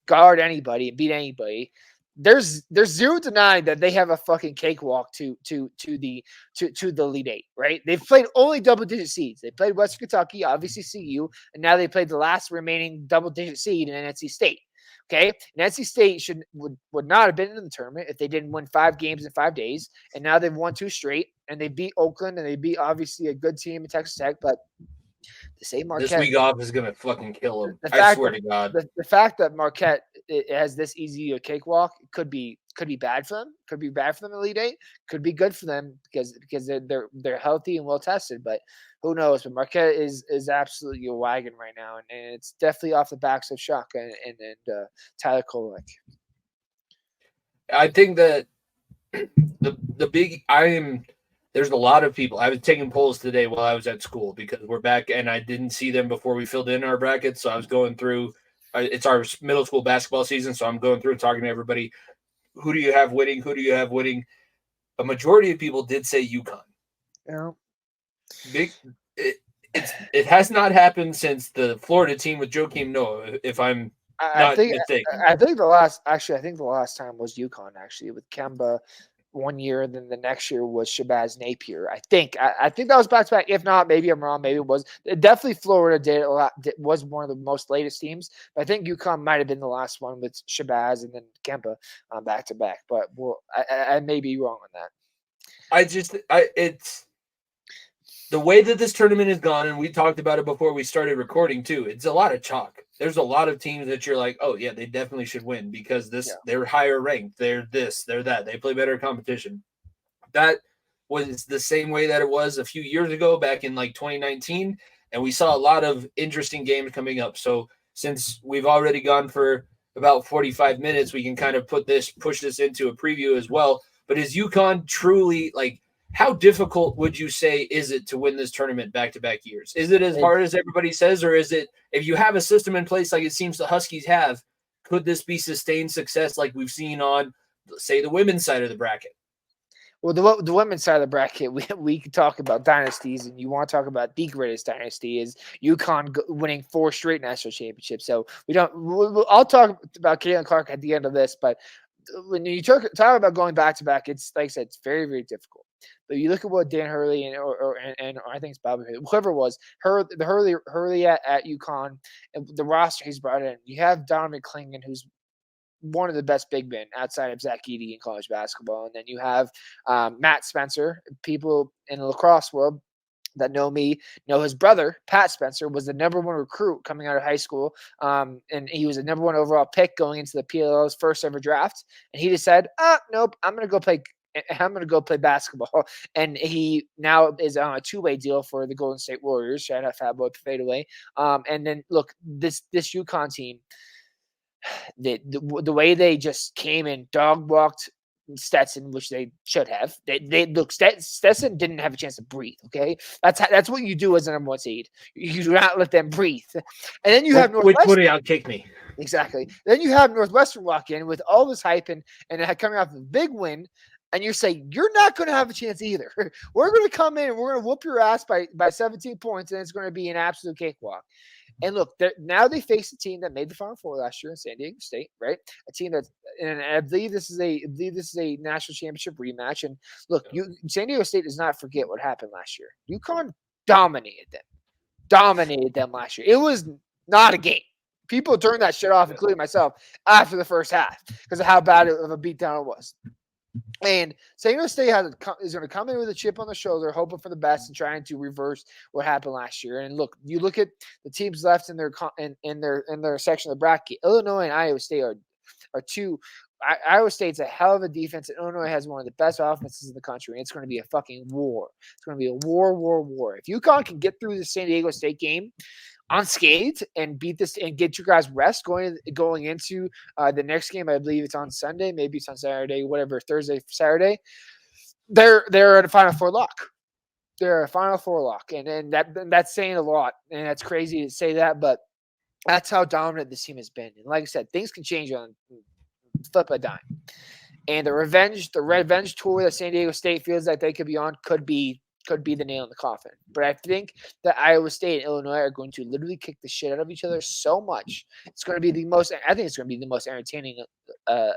guard anybody and beat anybody. There's 0 denying that they have a fucking cakewalk to the Elite Eight, right? They've played only double-digit seeds. They played Western Kentucky, obviously CU, and now they played the last remaining double-digit seed in NC State. Okay, and NC State would not have been in the tournament if they didn't win 5 games in 5 days, and now they've won 2 straight, and they beat Oakland, and they beat obviously a good team in Texas Tech, but the same This Marquette. week off is gonna fucking kill them. I The swear to God. the fact that Marquette has this easy a cakewalk could be bad for them. Could be bad for them Elite Eight. Could be good for them because they're healthy and well tested. But who knows? But Marquette is absolutely a wagon right now, and it's definitely off the backs of Shaka and Tyler Kolek. I think that the big there's a lot of people. I was taking polls today while I was at school because we're back and I didn't see them before we filled in our brackets. So I was going through, it's our middle school basketball season. So I'm going through talking to everybody. Who do you have winning? Who do you have winning? A majority of people did say UConn. Yeah. It has not happened since the Florida team with Joakim Noah, if I'm not mistaken. I think the last time was UConn actually with Kemba one year, and then the next year was Shabazz Napier. I think that was back to back. If not, maybe I'm wrong. Maybe it was definitely Florida did a lot. Was one of the most latest teams. But I think UConn might have been the last one with Shabazz and then Kemba back to back. But I may be wrong on that. It's the way that this tournament has gone, and we talked about it before we started recording too. It's a lot of chalk. There's a lot of teams that you're like, oh yeah, they definitely should win because they're higher ranked. They're this, they're that. They play better competition. That was the same way that it was a few years ago, back in like 2019, and we saw a lot of interesting games coming up. So since we've already gone for about 45 minutes, we can kind of push this into a preview as well. But is UConn truly like? How difficult would you say is it to win this tournament back-to-back years? Is it as hard as everybody says, or is it, if you have a system in place like it seems the Huskies have, could this be sustained success like we've seen on, say, the women's side of the bracket? Well, the women's side of the bracket, we could talk about dynasties, and you want to talk about the greatest dynasty is UConn winning 4 straight national championships. So I'll talk about Caitlin Clark at the end of this, but when you talk about going back to back, it's like I said, it's very, very difficult. But you look at what Dan Hurley and I think it's Bobby, whoever it was, Hurley at UConn, and the roster he's brought in. You have Donovan Clingan, who's one of the best big men outside of Zach Edey in college basketball, and then you have Matt Spencer. People in the lacrosse world that know me know his brother Pat Spencer was the #1 recruit coming out of high school, and he was the #1 overall pick going into the PLL's first ever draft. And he just said, "Nope, I'm going to go play basketball." And he now is on a 2-way deal for the Golden State Warriors. Shout out Fat Boy Fadeaway. And then look, this UConn team, the way they just came and dog walked Stetson, which they should have. They look, Stetson didn't have a chance to breathe. Okay, that's what you do as a #1 seed. You do not let them breathe. And then you have Northwestern. Which would outkick me. Exactly. Then you have Northwestern walk in with all this hype and coming off a big win. And you're saying you're not going to have a chance either. We're going to come in and we're going to whoop your ass by 17 points, and it's going to be an absolute cakewalk. And look, now they face a team that made the Final Four last year in San Diego State, right? A team that's, and I believe this is a national championship rematch. And look, San Diego State does not forget what happened last year. UConn dominated them last year. It was not a game. People turned that shit off, including myself, after the first half because of how bad of a beatdown it was. And San Diego State is going to come in with a chip on the shoulder, hoping for the best and trying to reverse what happened last year. And look, you look at the teams left in their section of the bracket. Illinois and Iowa State are 2 Iowa State's a hell of a defense, and Illinois has one of the best offenses in the country. And it's going to be a fucking war. It's going to be a war. If UConn can get through the San Diego State game unscathed and beat this and get you guys rest going into the next game, I believe it's on Sunday, maybe it's on Saturday, whatever, Thursday, Saturday. They're at a Final Four lock. They're a Final Four lock, and that's saying a lot, and that's crazy to say that, but that's how dominant this team has been. And like I said, things can change on flip a dime. And the revenge tour that San Diego State feels like they could be on could be the nail in the coffin. But I think that Iowa State and Illinois are going to literally kick the shit out of each other so much. It's going to be the most entertaining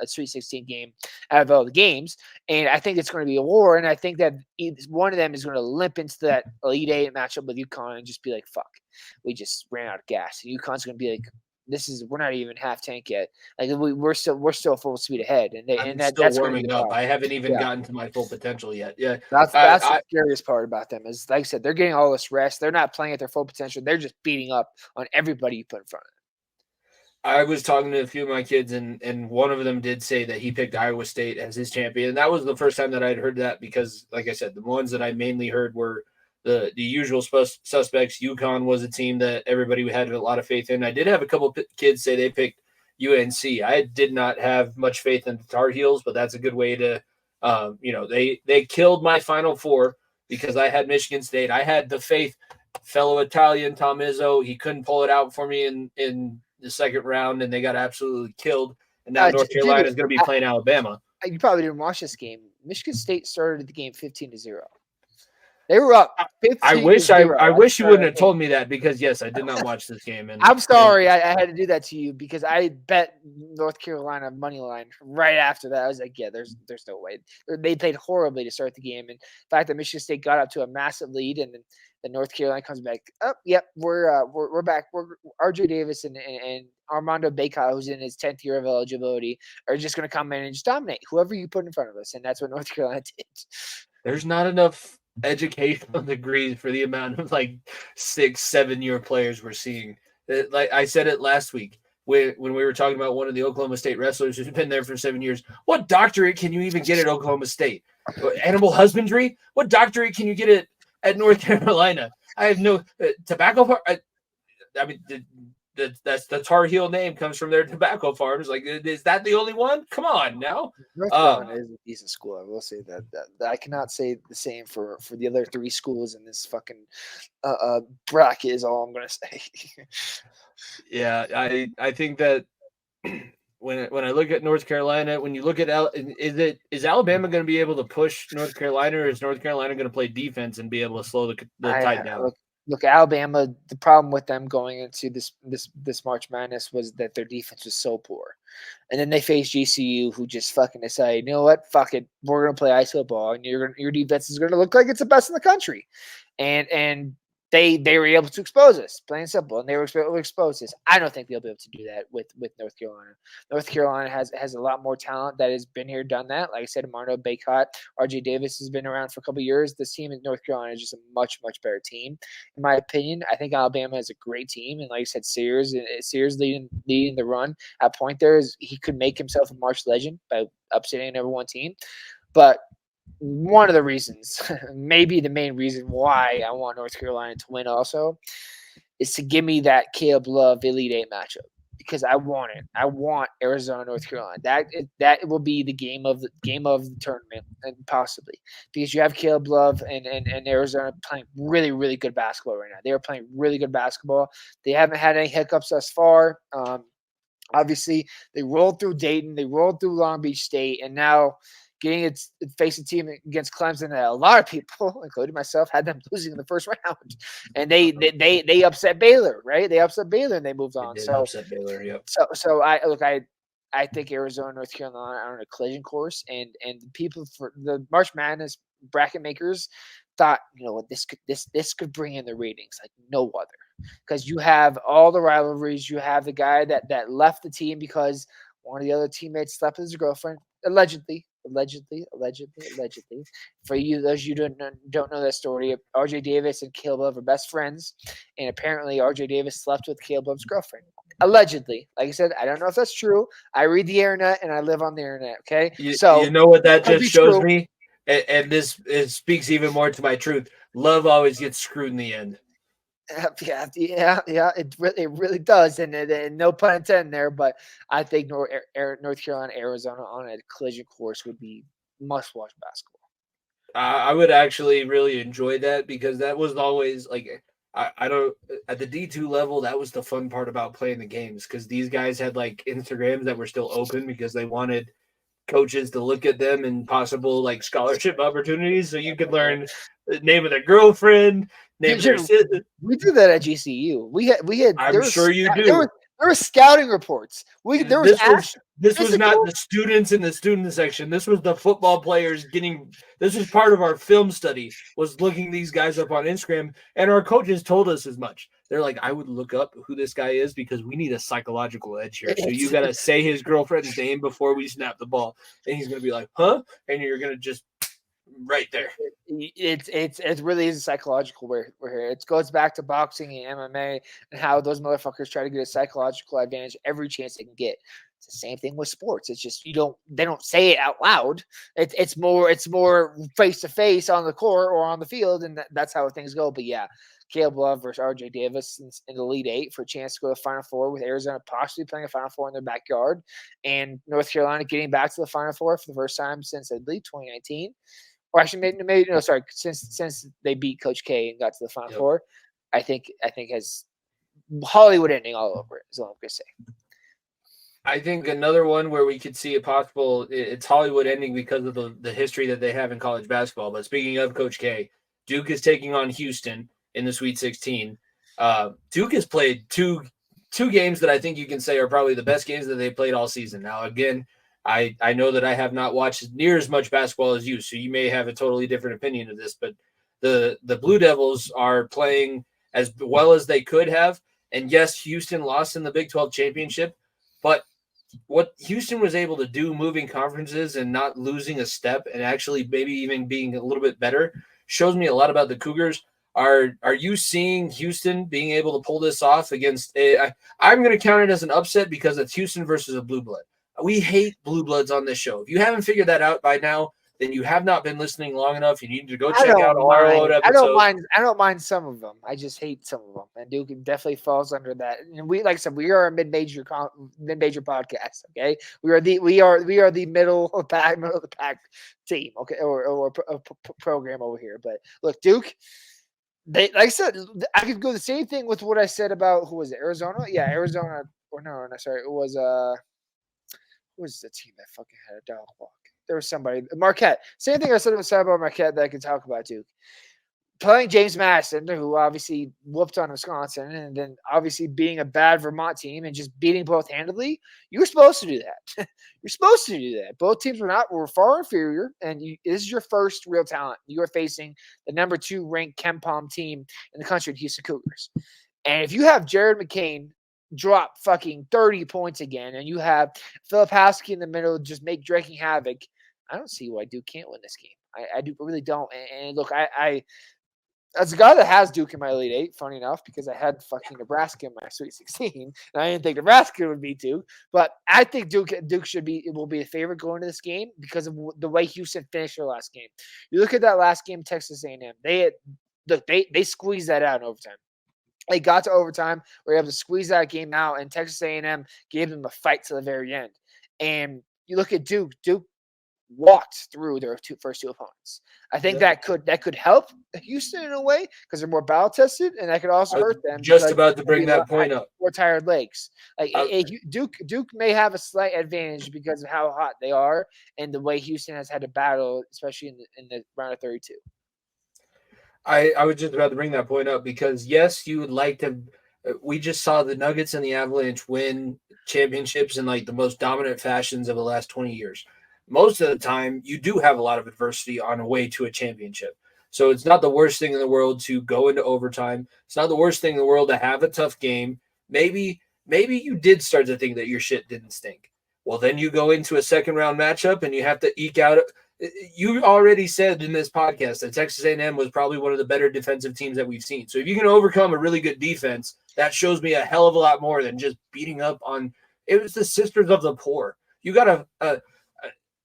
Sweet 16 game out of all the games. And I think it's going to be a war. And I think that one of them is going to limp into that Elite Eight matchup with UConn and just be like, fuck, we just ran out of gas. And UConn's going to be like, we're not even half tank yet. Like we're still full speed ahead, that's warming up. I haven't even gotten to my full potential yet. Yeah, that's the scariest part about them is, like I said, they're getting all this rest. They're not playing at their full potential. They're just beating up on everybody you put in front of them. I was talking to a few of my kids, and one of them did say that he picked Iowa State as his champion. And that was the first time that I'd heard that because, like I said, the ones that I mainly heard were the usual suspects. UConn was a team that everybody had a lot of faith in. I did have a couple kids say they picked UNC. I did not have much faith in the Tar Heels, but that's a good way to, they killed my Final Four because I had Michigan State. I had the faith, fellow Italian Tom Izzo. He couldn't pull it out for me in the second round, and they got absolutely killed. And now North Carolina is going to be playing Alabama. You probably didn't watch this game. Michigan State started the game 15-0. They were up 15-0. I wish you wouldn't have told me that because, yes, I did not watch this game. And I'm sorry I had to do that to you because I bet North Carolina money line right after that. I was like, yeah, there's no way. They played horribly to start the game. And the fact that Michigan State got up to a massive lead and then North Carolina comes back. Oh, yep, we're back. RJ Davis and Armando Bacot, who's in his 10th year of eligibility, are just going to come in and just dominate whoever you put in front of us. And that's what North Carolina did. There's not enough educational degrees for the amount of 6-7 year players we're seeing. Like I said it last week when we were talking about one of the Oklahoma State wrestlers who's been there for 7 years. What doctorate can you even get at Oklahoma State? Animal husbandry? What doctorate can you get at North Carolina? I have no tobacco farm. I mean, that's the Tar Heel name comes from their tobacco farms. Like, is that the only one? Come on now. North Carolina is a decent school. I will say that I cannot say the same for the other three schools in this fucking bracket is all I'm going to say. Yeah, I think that when I look at North Carolina, when you look at is Alabama going to be able to push North Carolina, or is North Carolina going to play defense and be able to slow the tide down? Look, Alabama, the problem with them going into this March Madness was that their defense was so poor. And then they faced GCU, who just fucking decided, you know what, fuck it, we're going to play iso ball, and your defense is going to look like it's the best in the country. And they were able to expose us, plain and simple, and they were able to expose us. I don't think they'll be able to do that with North Carolina. North Carolina has a lot more talent that has been here, done that. Like I said, Armando Bacot, RJ Davis has been around for a couple of years. This team in North Carolina is just a much, much better team, in my opinion. I think Alabama is a great team, and like I said, Sears leading the run at point there is he could make himself a March legend by upsetting a number one team, but one of the reasons, maybe the main reason why I want North Carolina to win also is to give me that Caleb Love Elite Eight matchup because I want it. I want Arizona, North Carolina. That will be the game of the tournament, and possibly because you have Caleb Love and Arizona playing really, really good basketball right now. They are playing really good basketball. They haven't had any hiccups thus far. Obviously, they rolled through Dayton, they rolled through Long Beach State, and now getting its face a team against Clemson that a lot of people, including myself, had them losing in the first round, and they upset Baylor, right? They upset Baylor and they moved on. So upset Baylor, yep. So I think Arizona, North Carolina are on a collision course, and the people for the March Madness bracket makers thought, you know what, this could bring in the ratings like no other, because you have all the rivalries. You have the guy that left the team because one of the other teammates slept with his girlfriend, allegedly. For those you don't know that story, RJ Davis and Caleb Love are best friends, and apparently RJ Davis slept with Caleb Love's girlfriend. Allegedly. Like I said, I don't know if that's true. I read the internet and I live on the internet. Okay, so You know what that could just be shows true. me, and this it speaks even more to my truth. Love always gets screwed in the end. Yeah. It really does, and no pun intended there. But I think North Carolina, Arizona on a collision course would be must watch basketball. I would actually really enjoy that because that was always like I don't at the D2 level that was the fun part about playing the games because these guys had like Instagrams that were still open because they wanted coaches to look at them and possible like scholarship opportunities so you could learn the name of their girlfriend, name of their Dude, sister. we did that at GCU. We had I'm sure you do. there were scouting reports. There was This was not physical. the students in the student section. This was the football players getting. This was part of our film study. Was looking these guys up on Instagram, and our coaches told us as much. They're like, I would look up who this guy is because we need a psychological edge here. So you got to say his girlfriend's name before we snap the ball, and he's gonna be like, huh? And you're gonna just right there. It really is a psychological we're here. It goes back to boxing and MMA and how those motherfuckers try to get a psychological advantage every chance they can get. It's the same thing with sports. It's just they don't say it out loud. It's more face to face on the court or on the field, and that's how things go. But yeah, Caleb Love versus RJ Davis in the Elite Eight for a chance to go to the Final Four with Arizona possibly playing a Final Four in their backyard, and North Carolina getting back to the Final Four for the first time since I believe 2019. Or actually, maybe no, sorry. Since they beat Coach K and got to the Final Four, I think has Hollywood ending all over it. Is all I'm gonna say. I think another one where we could see a possible it's Hollywood ending because of the history that they have in college basketball. But speaking of Coach K, Duke is taking on Houston in the Sweet 16. Duke has played two games that I think you can say are probably the best games that they played all season. Now, again, I know that I have not watched near as much basketball as you, so you may have a totally different opinion of this, but the Blue Devils are playing as well as they could have. And yes, Houston lost in the Big 12 championship, but what Houston was able to do moving conferences and not losing a step and actually maybe even being a little bit better shows me a lot about the Cougars. Are you seeing Houston being able to pull this off against I'm going to count it as an upset because it's Houston versus a blue blood. We hate blue bloods on this show. If you haven't figured that out by now, then you have not been listening long enough. You need to go check out all our old episodes. I don't mind some of them. I just hate some of them. And Duke definitely falls under that. And we, like I said, we are a mid-major podcast. Okay, we are the middle of the pack team. Okay, or program over here. But look, Duke. Like I said, I could go the same thing with what I said about who was it? Arizona? Yeah, Arizona. Or no, sorry, it was who was the team that fucking had a dog walk? There was somebody, Marquette. Same thing I said about Marquette that I could talk about too. Playing James Madison, who obviously whooped on Wisconsin, and then obviously being a bad Vermont team and just beating both handedly, you were supposed to do that. You're supposed to do that. Both teams were far inferior, and this is your first real talent. You are facing the number 2 ranked KenPom team in the country, the Houston Cougars. And if you have Jared McCain drop fucking 30 points again, and you have Philip Haskell in the middle just drinking havoc, I don't see why Duke can't win this game. I really don't. And look, I as a guy that has Duke in my Elite Eight, funny enough, because I had fucking Nebraska in my Sweet 16, and I didn't think Nebraska would beat Duke, but I think Duke will be a favorite going to this game because of the way Houston finished their last game. You look at that last game, Texas A&M. They squeezed that out in overtime. They got to overtime, were able to squeeze that game out, and Texas A&M gave them a fight to the very end. And you look at Duke. Duke walked through their first two opponents. I think that could help Houston in a way because they're more battle tested, and that could also hurt them. Just about to bring that point up. More tired legs. Like Duke may have a slight advantage because of how hot they are and the way Houston has had to battle, especially in the round of 32. I was just about to bring that point up because yes, you would like to. We just saw the Nuggets and the Avalanche win championships in like the most dominant fashions of the last 20 years. Most of the time, you do have a lot of adversity on a way to a championship. So it's not the worst thing in the world to go into overtime. It's not the worst thing in the world to have a tough game. Maybe you did start to think that your shit didn't stink. Well, then you go into a second round matchup and you have to eke out. You already said in this podcast that Texas A&M was probably one of the better defensive teams that we've seen. So if you can overcome a really good defense that shows me a hell of a lot more than just beating up on. It was the Sisters of the Poor. You got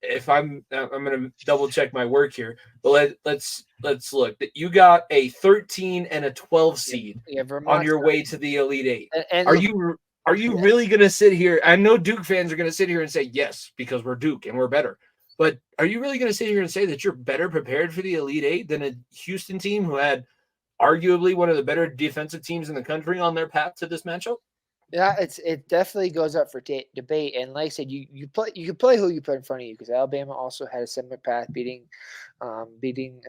if I'm gonna double check my work here, but let's look. You got a 13 and a 12 seed on your way to the Elite Eight. And Are you really gonna sit here? I know Duke fans are gonna sit here and say yes because we're Duke and we're better. But are you really going to sit here and say that you're better prepared for the Elite Eight than a Houston team who had arguably one of the better defensive teams in the country on their path to this matchup? Yeah, it definitely goes up for debate. And like I said, you can play who you put in front of you, because Alabama also had a similar path, beating a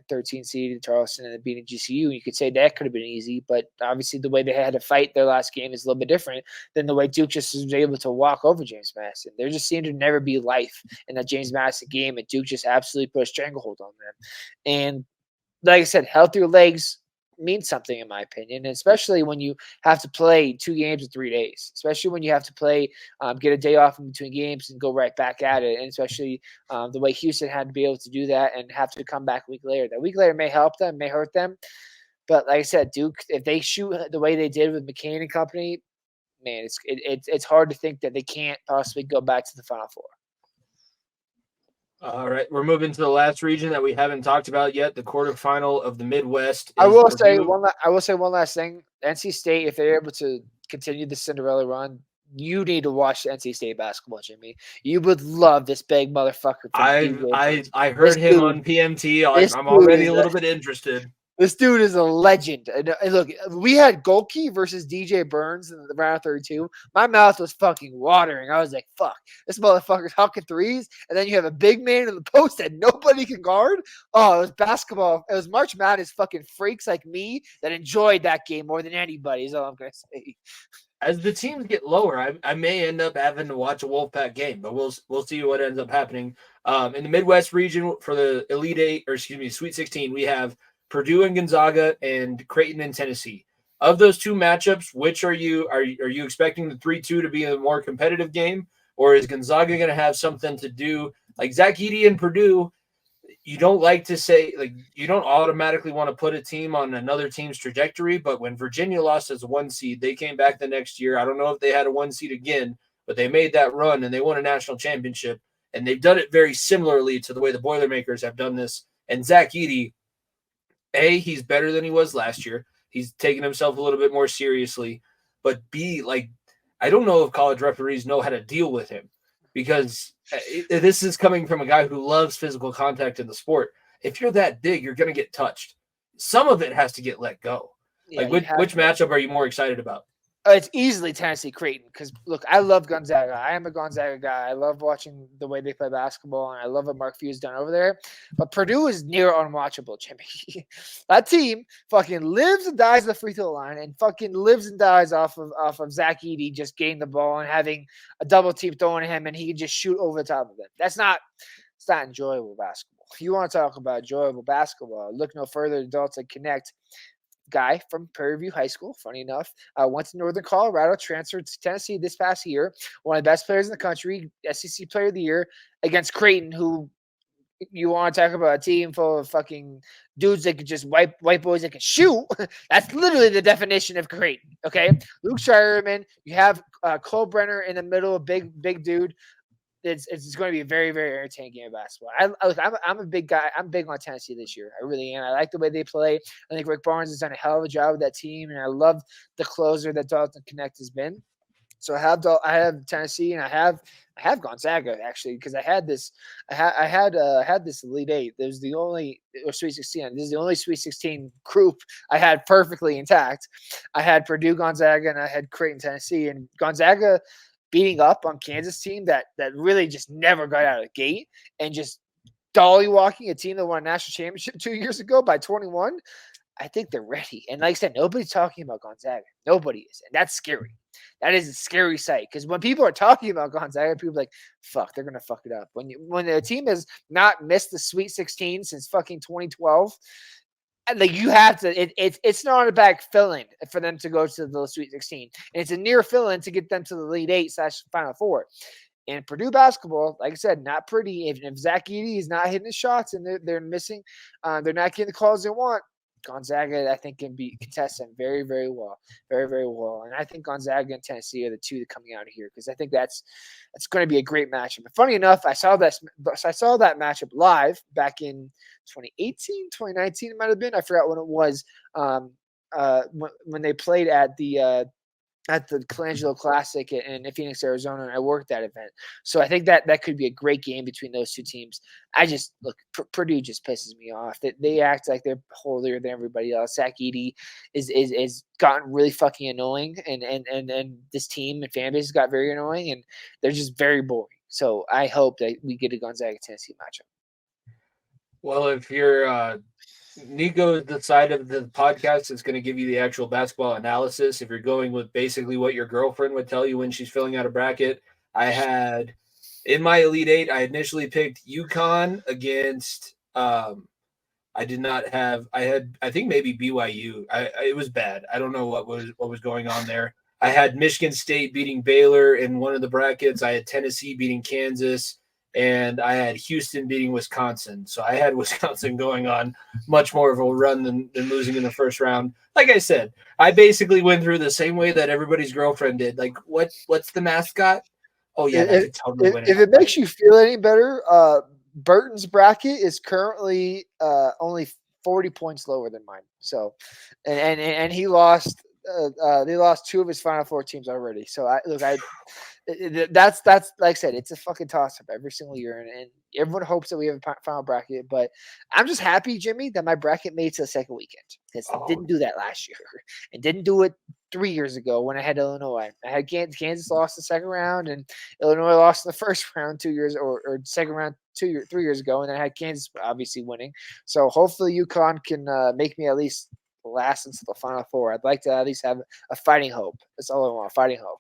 13 seed in Charleston and then beating GCU. You could say that could have been easy, but obviously the way they had to fight their last game is a little bit different than the way Duke just was able to walk over James Madison. There just seemed to never be life in that James Madison game, and Duke just absolutely put a stranglehold on them. And like I said, healthier legs means something, in my opinion, and especially when you have to play 2 games in 3 days, especially when you have to play, get a day off in between games and go right back at it. And especially the way Houston had to be able to do that and have to come back a week later. That week later may help them, may hurt them. But like I said, Duke, if they shoot the way they did with McCain and company, man, it's hard to think that they can't possibly go back to the Final Four. All right, we're moving to the last region that we haven't talked about yet, the quarterfinal of the Midwest. I will say one last thing. NC State, if they're able to continue the Cinderella run, you need to watch NC State basketball, Jimmy. You would love this big motherfucker. I heard him on PMT. I'm already a little bit interested. This dude is a legend. And look, we had Golke versus DJ Burns in the round of 32. My mouth was fucking watering. I was like, fuck, this motherfucker's hucking threes. And then you have a big man in the post that nobody can guard. Oh, it was basketball. It was March Madness fucking freaks like me that enjoyed that game more than anybody, is all I'm going to say. As the teams get lower, I may end up having to watch a Wolfpack game, but we'll see what ends up happening. In the Midwest region for the Elite Eight, or excuse me, Sweet 16, we have Purdue and Gonzaga and Creighton and Tennessee. Of those 2 matchups, which are you expecting the 3-2 to be a more competitive game, or is Gonzaga going to have something to do? Like Zach Edey and Purdue, you don't like to say, like, you don't automatically want to put a team on another team's trajectory, but when Virginia lost as a 1 seed, they came back the next year. I don't know if they had a 1 seed again, but they made that run and they won a national championship, and they've done it very similarly to the way the Boilermakers have done this. And Zach Edey, he's better than he was last year. He's taken himself a little bit more seriously. But B, like, I don't know if college referees know how to deal with him, because this is coming from a guy who loves physical contact in the sport. If you're that big, you're going to get touched. Some of it has to get let go. Yeah, like, which matchup are you more excited about? It's easily Tennessee Creighton, because look, I love Gonzaga. I am a Gonzaga guy. I love watching the way they play basketball, and I love what Mark Few's done over there. But Purdue is near unwatchable, Jimmy. That team fucking lives and dies on the free throw line, and fucking lives and dies off of Zach Edey just getting the ball and having a double team thrown at him, and he can just shoot over the top of them. It's not enjoyable basketball. If you want to talk about enjoyable basketball, look no further than Adults That Connect. Guy from Prairie View High School, funny enough, went to Northern Colorado, transferred to Tennessee this past year, one of the best players in the country, SEC Player of the Year, against Creighton, who, you want to talk about a team full of fucking dudes that could just white boys that can shoot. That's literally the definition of Creighton, okay? Luke Shireman, you have Cole Brenner in the middle, a big dude. It's going to be a very, very entertaining game of basketball. I'm a big guy. I'm big on Tennessee this year. I really am. I like the way they play. I think Rick Barnes has done a hell of a job with that team, and I love the closer that Dalton Connect has been. So I have Tennessee, and I have Gonzaga, actually, because I had this Elite Eight. There's the only Sweet 16. This is the only Sweet 16 group I had perfectly intact. I had Purdue, Gonzaga, and I had Creighton, Tennessee, and Gonzaga beating up on Kansas team that really just never got out of the gate and just dolly walking a team that won a national championship 2 years ago by 21. I think they're ready. And like I said, nobody's talking about Gonzaga. Nobody is. And that's scary. That is a scary sight, because when people are talking about Gonzaga, people are like, fuck, they're going to fuck it up. When the team has not missed the Sweet 16 since fucking 2012, like, you have to, it's not a bad fill-in for them to go to the Sweet 16. And it's a near fill-in to get them to the Elite 8 / Final Four. And Purdue basketball, like I said, not pretty. If Zach Edey is not hitting his shots and they're missing, they're not getting the calls they want, Gonzaga, I think, can contest them very, very well, very, very well. And I think Gonzaga and Tennessee are the two that coming out of here because I think that's going to be a great matchup. And funny enough, I saw that matchup live back in 2018, 2019. It might have been. I forgot when it was. When they played at the Colangelo Classic in Phoenix, Arizona, and I worked that event. So I think that could be a great game between those two teams. I just look, Purdue just pisses me off. They act like they're holier than everybody else. Zach Edey is gotten really fucking annoying, and this team and fan base has got very annoying, and they're just very boring. So I hope that we get a Gonzaga Tennessee matchup. Well, if you're Niko, the side of the podcast is going to give you the actual basketball analysis. If you're going with basically what your girlfriend would tell you when she's filling out a bracket, I had in my Elite Eight, I initially picked UConn against. I did not have. I think maybe BYU. It was bad. I don't know what was going on there. I had Michigan State beating Baylor in one of the brackets. I had Tennessee beating Kansas. And I had Houston beating Wisconsin. So I had Wisconsin going on much more of a run than losing in the first round. Like I said, I basically went through the same way that everybody's girlfriend did. Like, what's the mascot? Oh, yeah, that could totally win it. If it makes you feel any better, Burton's bracket is currently only 40 points lower than mine. So, and he lost. They lost two of his Final Four teams already. So that's like I said, it's a fucking toss up every single year, and everyone hopes that we have a final bracket. But I'm just happy, Jimmy, that my bracket made it to the second weekend because it didn't do that last year, and didn't do it 3 years ago when I had Illinois. I had Kansas lost the second round, and Illinois lost in the first round 2 years or second round 3 years ago, and then I had Kansas obviously winning. So hopefully UConn can make me at least last until the Final Four. I'd like to at least have a fighting hope. That's all I want, fighting hope.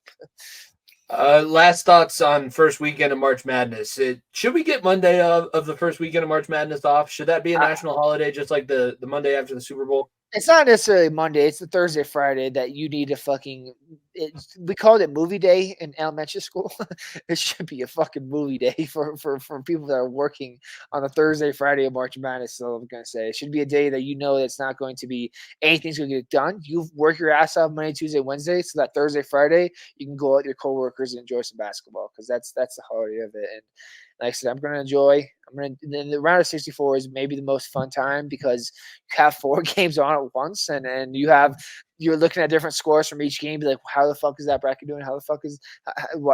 Last thoughts on first weekend of March Madness. Should we get Monday of the first weekend of March Madness off? Should that be a national holiday just like the Monday after the Super Bowl? It's not necessarily Monday. It's the Thursday, Friday that you need to fucking – we called it movie day in elementary school. It should be a fucking movie day for people that are working on the Thursday, Friday of March Madness. So I'm going to say it should be a day that you know it's not going to be – anything's going to get done. You work your ass off Monday, Tuesday, Wednesday. So that Thursday, Friday, you can go out with your coworkers and enjoy some basketball because that's the holiday of it. And like I said, I'm going to enjoy. The round of 64 is maybe the most fun time because you have 4 games on at once, and you're looking at different scores from each game. Be like, how the fuck is that bracket doing? How the fuck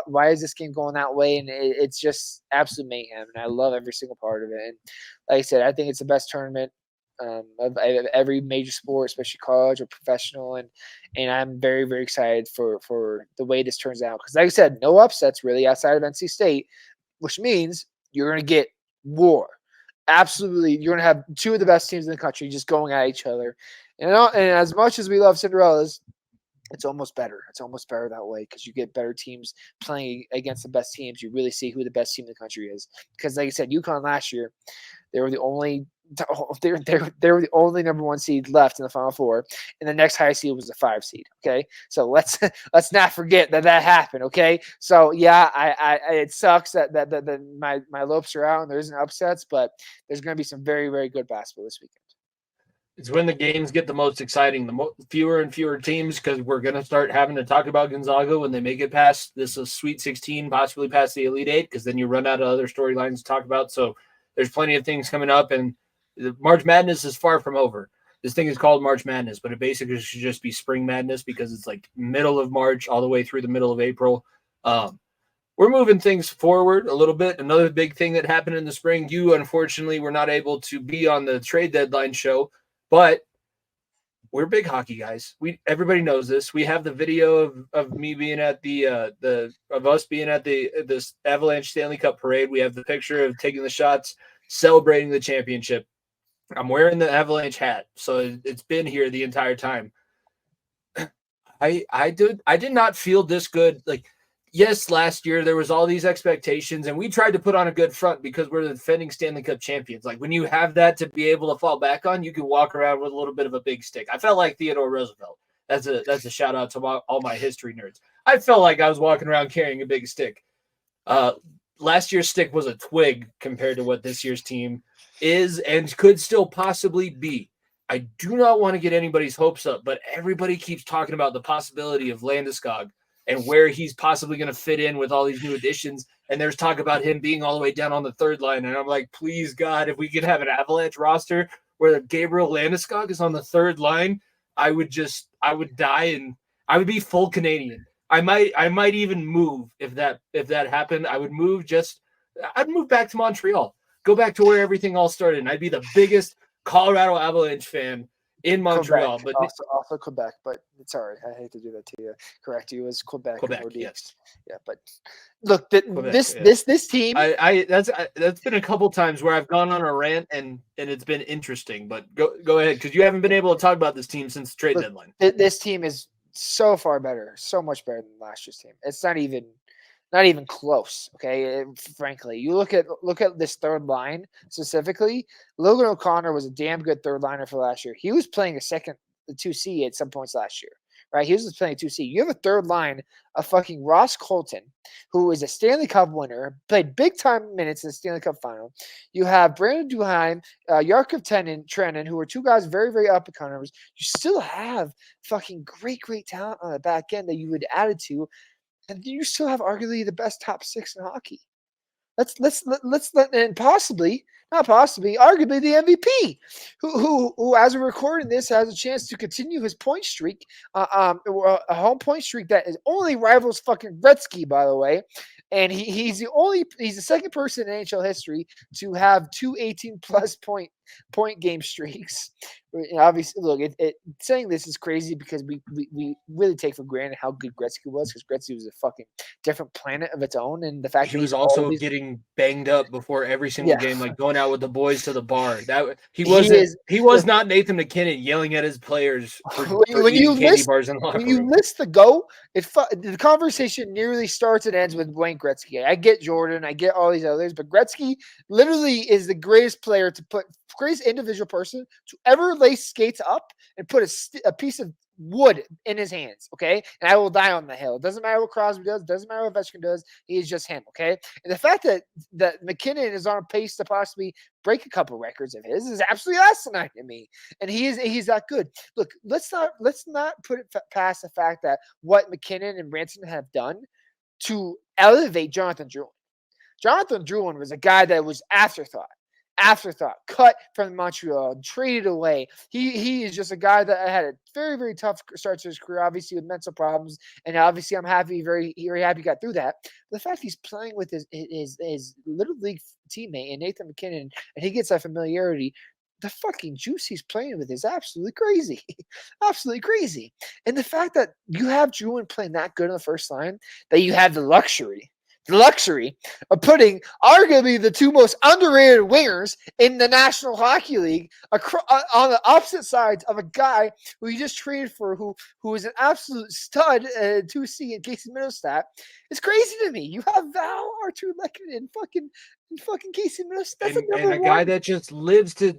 why is this game going that way? And it's just absolute mayhem, and I love every single part of it. And like I said, I think it's the best tournament of every major sport, especially college or professional, and I'm very, very excited for the way this turns out because, like I said, no upsets really outside of NC State, which means you're going to get war. Absolutely. You're going to have 2 of the best teams in the country just going at each other. And as much as we love Cinderellas, it's almost better. It's almost better that way because you get better teams playing against the best teams. You really see who the best team in the country is. Because like I said, UConn last year, they were the only number 1 seed left in the Final Four, and the next highest seed was the 5 seed. Okay, so let's not forget that happened. Okay, so yeah, I it sucks that my lopes are out and there isn't upsets, but there's going to be some very, very good basketball this weekend. It's when the games get the most exciting, fewer and fewer teams, because we're going to start having to talk about Gonzaga when they make it past this Sweet 16, possibly past the Elite Eight, because then you run out of other storylines to talk about. So there's plenty of things coming up, and the March Madness is far from over. This thing is called March Madness, but it basically should just be Spring Madness because it's like middle of March all the way through the middle of April. We're moving things forward a little bit. Another big thing that happened in the spring, you unfortunately were not able to be on the trade deadline show, but we're big hockey guys. Everybody knows this. We have the video of me being at us being at this Avalanche Stanley Cup parade. We have the picture of taking the shots, celebrating the championship. I'm wearing the Avalanche hat, so it's been here the entire time. I did not feel this good. Like, yes, last year there was all these expectations, and we tried to put on a good front because we're the defending Stanley Cup champions. Like, when you have that to be able to fall back on, you can walk around with a little bit of a big stick. I felt like Theodore Roosevelt. That's a shout out to all my history nerds. I felt like I was walking around carrying a big stick. Last year's stick was a twig compared to what this year's team is and could still possibly be. I do not want to get anybody's hopes up, but everybody keeps talking about the possibility of Landeskog and where he's possibly going to fit in with all these new additions. And there's talk about him being all the way down on the third line. And I'm like, please, God, if we could have an Avalanche roster where Gabriel Landeskog is on the third line, I would die and I would be full Canadian. I might even move if that happened. I'd move back to Montreal, go back to where everything all started. And I'd be the biggest Colorado Avalanche fan in Montreal, Quebec, but also Quebec, but sorry, I hate to do that to you. Correct, you was Quebec, yes. Yeah, but look, this team. That's been a couple times where I've gone on a rant and it's been interesting. But go ahead, because you haven't been able to talk about this team since the trade deadline. This team is so far better, so much better than last year's team. It's not even close. Okay, frankly, you look at this third line specifically. Logan O'Connor was a damn good third liner for last year. He was playing the 2C at some points last year, right? He was playing 2C. You have a third line of fucking Ross Colton, who is a Stanley Cup winner, played big time minutes in the Stanley Cup final. You have Brandon Duheim, Yarkov Trenin, who are two guys very, very up and comers. You still have fucking great talent on the back end that you would add it to. And you still have arguably the best top six in hockey. Let's and possibly, not possibly, arguably the MVP, who as we're recording this has a chance to continue his point streak, a home point streak that is only rivals fucking Gretzky, by the way. And he's the second person in NHL history to have two 18+ point game streaks. Obviously, look, saying this is crazy because we really take for granted how good Gretzky was, because Gretzky was a fucking different planet of its own, and the fact he that was also getting banged up before every single game, like going out with the boys to the bar. That he was not Nathan McKinnon yelling at his players for eating candy bars in the locker room. When you list the go, the conversation nearly starts and ends with Wayne Gretzky. I get Jordan, I get all these others, but Gretzky literally is the greatest individual person to ever lace skates up and put a piece of wood in his hands, okay? And I will die on the hill. It doesn't matter what Crosby does, doesn't matter what Ovechkin does, he is just him, okay? And the fact that McKinnon is on a pace to possibly break a couple records of his is absolutely asinine to me. And he's that good. Look, let's not put it past the fact that what McKinnon and Branson have done to elevate Jonathan Drouin. Jonathan Drouin was a guy that was afterthought, cut from Montreal, traded away. He is just a guy that had a very, very tough start to his career, obviously with mental problems, and obviously I'm very, very happy he got through that. But the fact he's playing with his little league teammate and Nathan McKinnon, and he gets that familiarity, the fucking juice he's playing with is absolutely crazy. Absolutely crazy. And the fact that you have Drouin playing that good on the first line, that you have the luxury of putting arguably the two most underrated wingers in the National Hockey League on the opposite sides of a guy who you just traded for, who is an absolute stud 2C in Casey Middlestat. It's crazy to me. You have Val, Artur Lekkinen, and fucking Casey Middlestat. That's and a guy that just lives for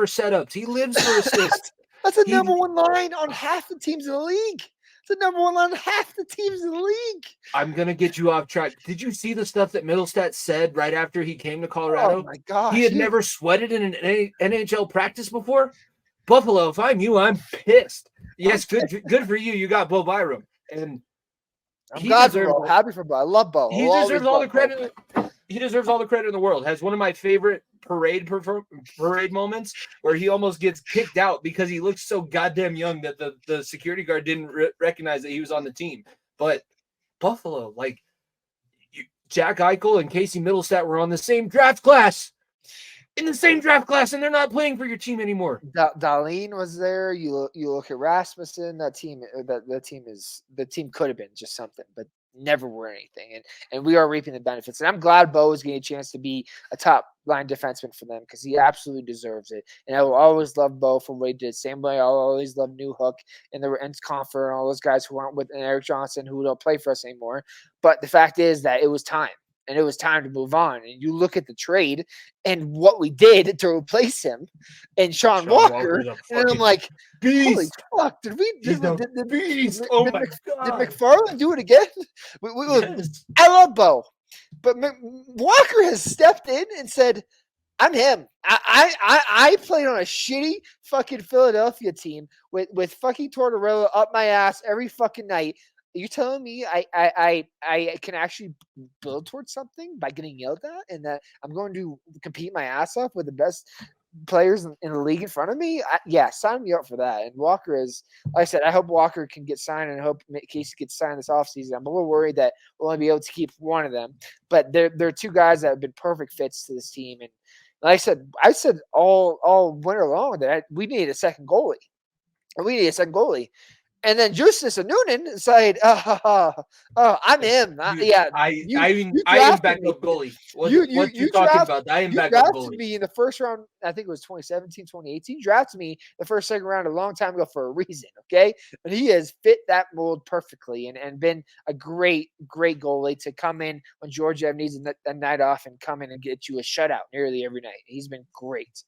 setups. He lives for assists. That's the number one line on half the teams in the league. The number one on half the teams in the league. I'm going to get you off track. Did you see the stuff that Middlestat said right after he came to Colorado? Oh, my gosh. He had never sweated in an NHL practice before? Buffalo, if I'm you, I'm pissed. Yes, good for you. You got Bo Byram. And I'm glad for Bo. Happy for Bo. I love Bo. He deserves all the credit. He deserves all the credit in the world. Has one of my favorite parade moments where he almost gets kicked out because he looks so goddamn young that the security guard didn't recognize that he was on the team. But Buffalo, like Jack Eichel and Casey Middlestat were on the same draft class. In the same draft class, and they're not playing for your team anymore. Dahlin was there. You look at Rasmussen. That team could have been just something, but never were anything. And we are reaping the benefits. And I'm glad Bo is getting a chance to be a top line defenseman for them, because he absolutely deserves it. And I will always love Bo for what he did. Same way I'll always love Newhook and the Ents Confer and all those guys who aren't with, and Eric Johnson, who don't play for us anymore. But the fact is that it was time. And it was time to move on. And you look at the trade and what we did to replace him and Sean Walker, and I'm like, beast. Holy fuck! Did beast? Oh my God! Did McFarland do it again? Yes. I love Bo, but Walker has stepped in and said, I'm him. I played on a shitty fucking Philadelphia team with fucking Tortorella up my ass every fucking night. You're telling me I can actually build towards something by getting yelled at, and that I'm going to compete my ass off with the best players in the league in front of me? Yeah, sign me up for that. And Walker is, like I said, I hope Walker can get signed, and I hope Casey gets signed this offseason. I'm a little worried that we'll only be able to keep one of them, but they're two guys that have been perfect fits to this team. And like I said all winter long that we need a second goalie. We need a second goalie. And then Justus and Noonan decided, I'm him. I am drafted backup me. goalie. What you talking about? I am You backup drafted goalie. me in the first round. I think it was 2017, 2018. Drafted me the second round a long time ago for a reason. Okay. And he has fit that mold perfectly and been a great goalie to come in when Georgiev needs a night off and come in and get you a shutout nearly every night. He's been great.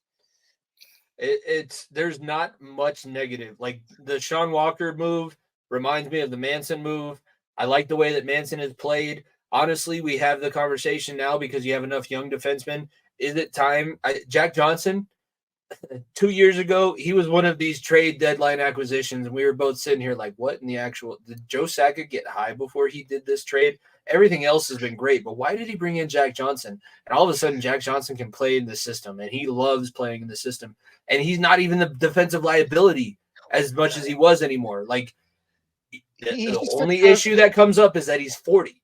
There's not much negative. Like the Sean Walker move reminds me of the Manson move. I like the way that Manson has played. Honestly, we have the conversation now because you have enough young defensemen. Is it time? Jack Johnson, 2 years ago, he was one of these trade deadline acquisitions, and we were both sitting here like, what in the actual? Did Joe Sakic get high before he did this trade? Everything else has been great, but why did he bring in Jack Johnson? And all of a sudden, Jack Johnson can play in the system, and he loves playing in the system. And he's not even the defensive liability as much as he was anymore. Like, the only issue that comes up is that he's 40.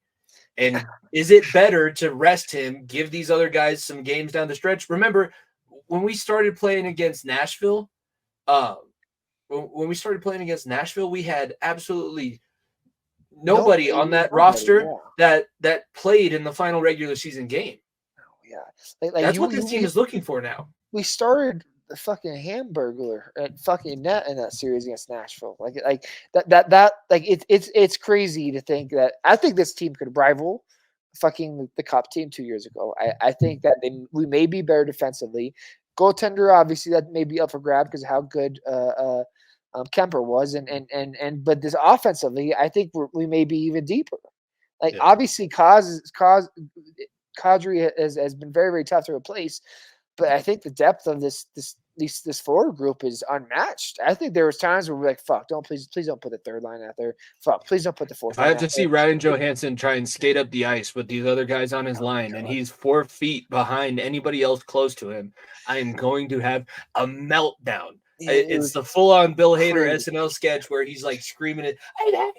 And is it better to rest him, give these other guys some games down the stretch? Remember, when we started playing against Nashville, we had absolutely nobody on that roster that played in the final regular season game. Oh, yeah. That's what this team is looking for now. We started the fucking Hamburglar at fucking net in that series against Nashville. It's crazy to think that. I think this team could rival fucking the Cup team 2 years ago. I think that we may be better defensively. Goaltender, obviously, that may be up for grab because of how good Kemper was, but this offensively, I think we may be even deeper. Obviously, Kadri has been very, very tough to replace. But I think the depth of this forward group is unmatched. I think there was times where we're like, "Fuck, please don't put the third line out there. Fuck, please don't put the fourth." I have to see Ryan Johansson try and skate up the ice with these other guys on his line, and he's 4 feet behind anybody else close to him. I am going to have a meltdown. It's the full-on Bill Hader SNL sketch where he's like screaming it. I'm having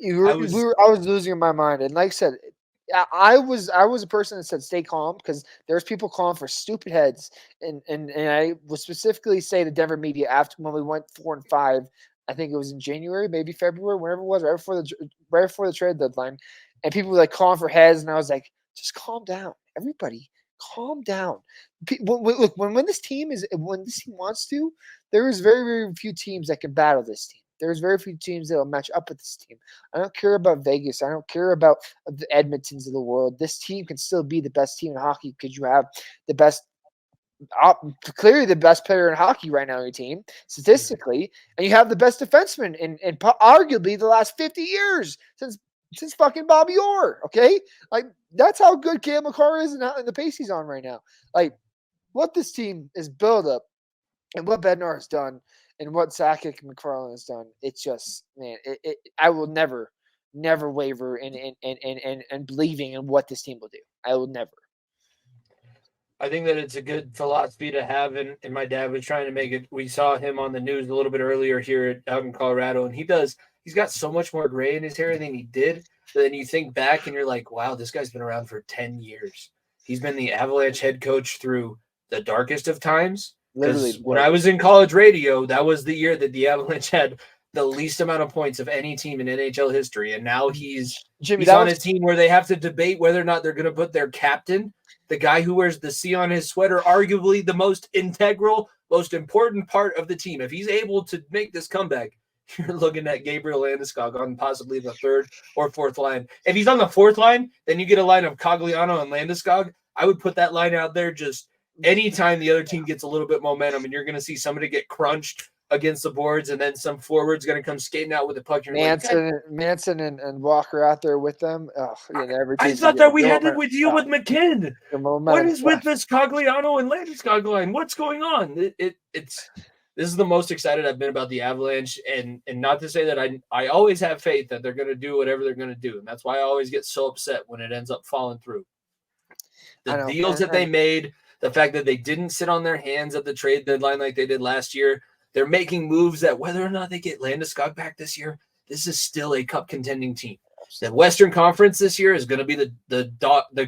a meltdown. I was losing my mind, and like I said. I was a person that said stay calm because there's people calling for stupid heads, and I would specifically say the Denver media after when we went 4-5, I think it was in January, maybe February, whenever it was, right before the trade deadline, and people were like calling for heads, and I was like, just calm down, everybody, calm down. Look, when this team wants to, there is very, very few teams that can battle this team. There's very few teams that will match up with this team. I don't care about Vegas. I don't care about the Edmontons of the world. This team can still be the best team in hockey because you have the best, clearly the best player in hockey right now on your team, statistically, and you have the best defenseman in arguably the last 50 years since fucking Bobby Orr. Okay, like that's how good Cale Makar is and the pace he's on right now. Like what this team is built up and what Bednar has done. And what Sakic and McFarland has done, it's just, man, I will never waver in believing in what this team will do. I will never. I think that it's a good philosophy to have, and my dad was trying to make it. We saw him on the news a little bit earlier here out in Colorado, and he's got so much more gray in his hair than he did. But then you think back and you're like, wow, this guy's been around for 10 years. He's been the Avalanche head coach through the darkest of times. Literally, when I was in college radio, that was the year that the Avalanche had the least amount of points of any team in NHL history. And now he's on a team where they have to debate whether or not they're going to put their captain, the guy who wears the C on his sweater, arguably the most integral, most important part of the team. If he's able to make this comeback, you're looking at Gabriel Landeskog on possibly the third or fourth line. If he's on the fourth line, then you get a line of Cogliano and Landeskog. I would put that line out there just anytime the other team gets a little bit momentum, and you're going to see somebody get crunched against the boards, and then some forward's going to come skating out with the puck. And you're like, Manson and Walker out there with them. Oh, every I team's thought that we had it with you with McKinn. the What momentum is with this Cogliano and Landeskog line? What's going on? It's this is the most excited I've been about the Avalanche, and not to say that I always have faith that they're going to do whatever they're going to do, and that's why I always get so upset when it ends up falling through. The deals that they made, the fact that they didn't sit on their hands at the trade deadline like they did last year, they're making moves that whether or not they get Landeskog back this year, this is still a cup contending team. The Western Conference this year is going to be the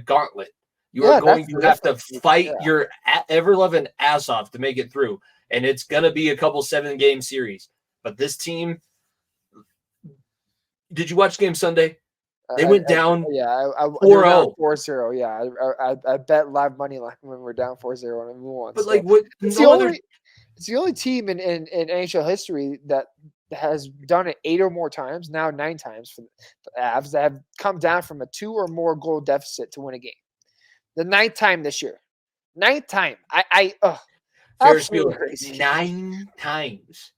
gauntlet. You are going to have to fight your ever-loving ass off to make it through. And it's going to be a couple 7-game series. But this team, did you watch game Sunday? They went down 4-0. 4-0. Yeah, I bet live money line when we're down 4-0 and we won. But like what? It's the only team in NHL history that has done it 8 or more times, now 9 times for the Avs, that have come down from a 2 or more goal deficit to win a game. The 9th time this year. 9th time. Ferris Bueller 9 times.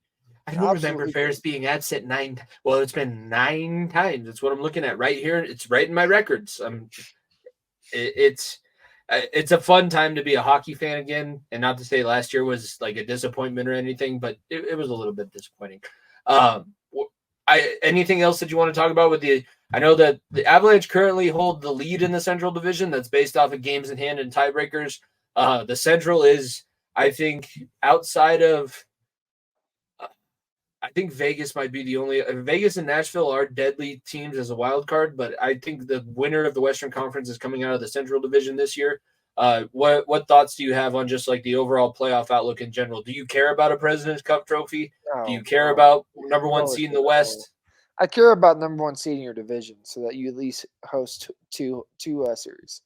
I don't remember Ferris being absent 9. Well, it's been 9 times. That's what I'm looking at right here. It's right in my records. It's a fun time to be a hockey fan again, and not to say last year was like a disappointment or anything, but it was a little bit disappointing. Anything else that you want to talk about with the? I know that the Avalanche currently hold the lead in the Central Division. That's based off of games in hand and tiebreakers. The Central is, I think, outside of. I think Vegas might be the only. Vegas and Nashville are deadly teams as a wild card, but I think the winner of the Western Conference is coming out of the Central Division this year. What thoughts do you have on just like the overall playoff outlook in general? Do you care about a President's Cup trophy? Do you care about number 1 seed in the West? I care about number 1 seed in your division so that you at least host two series.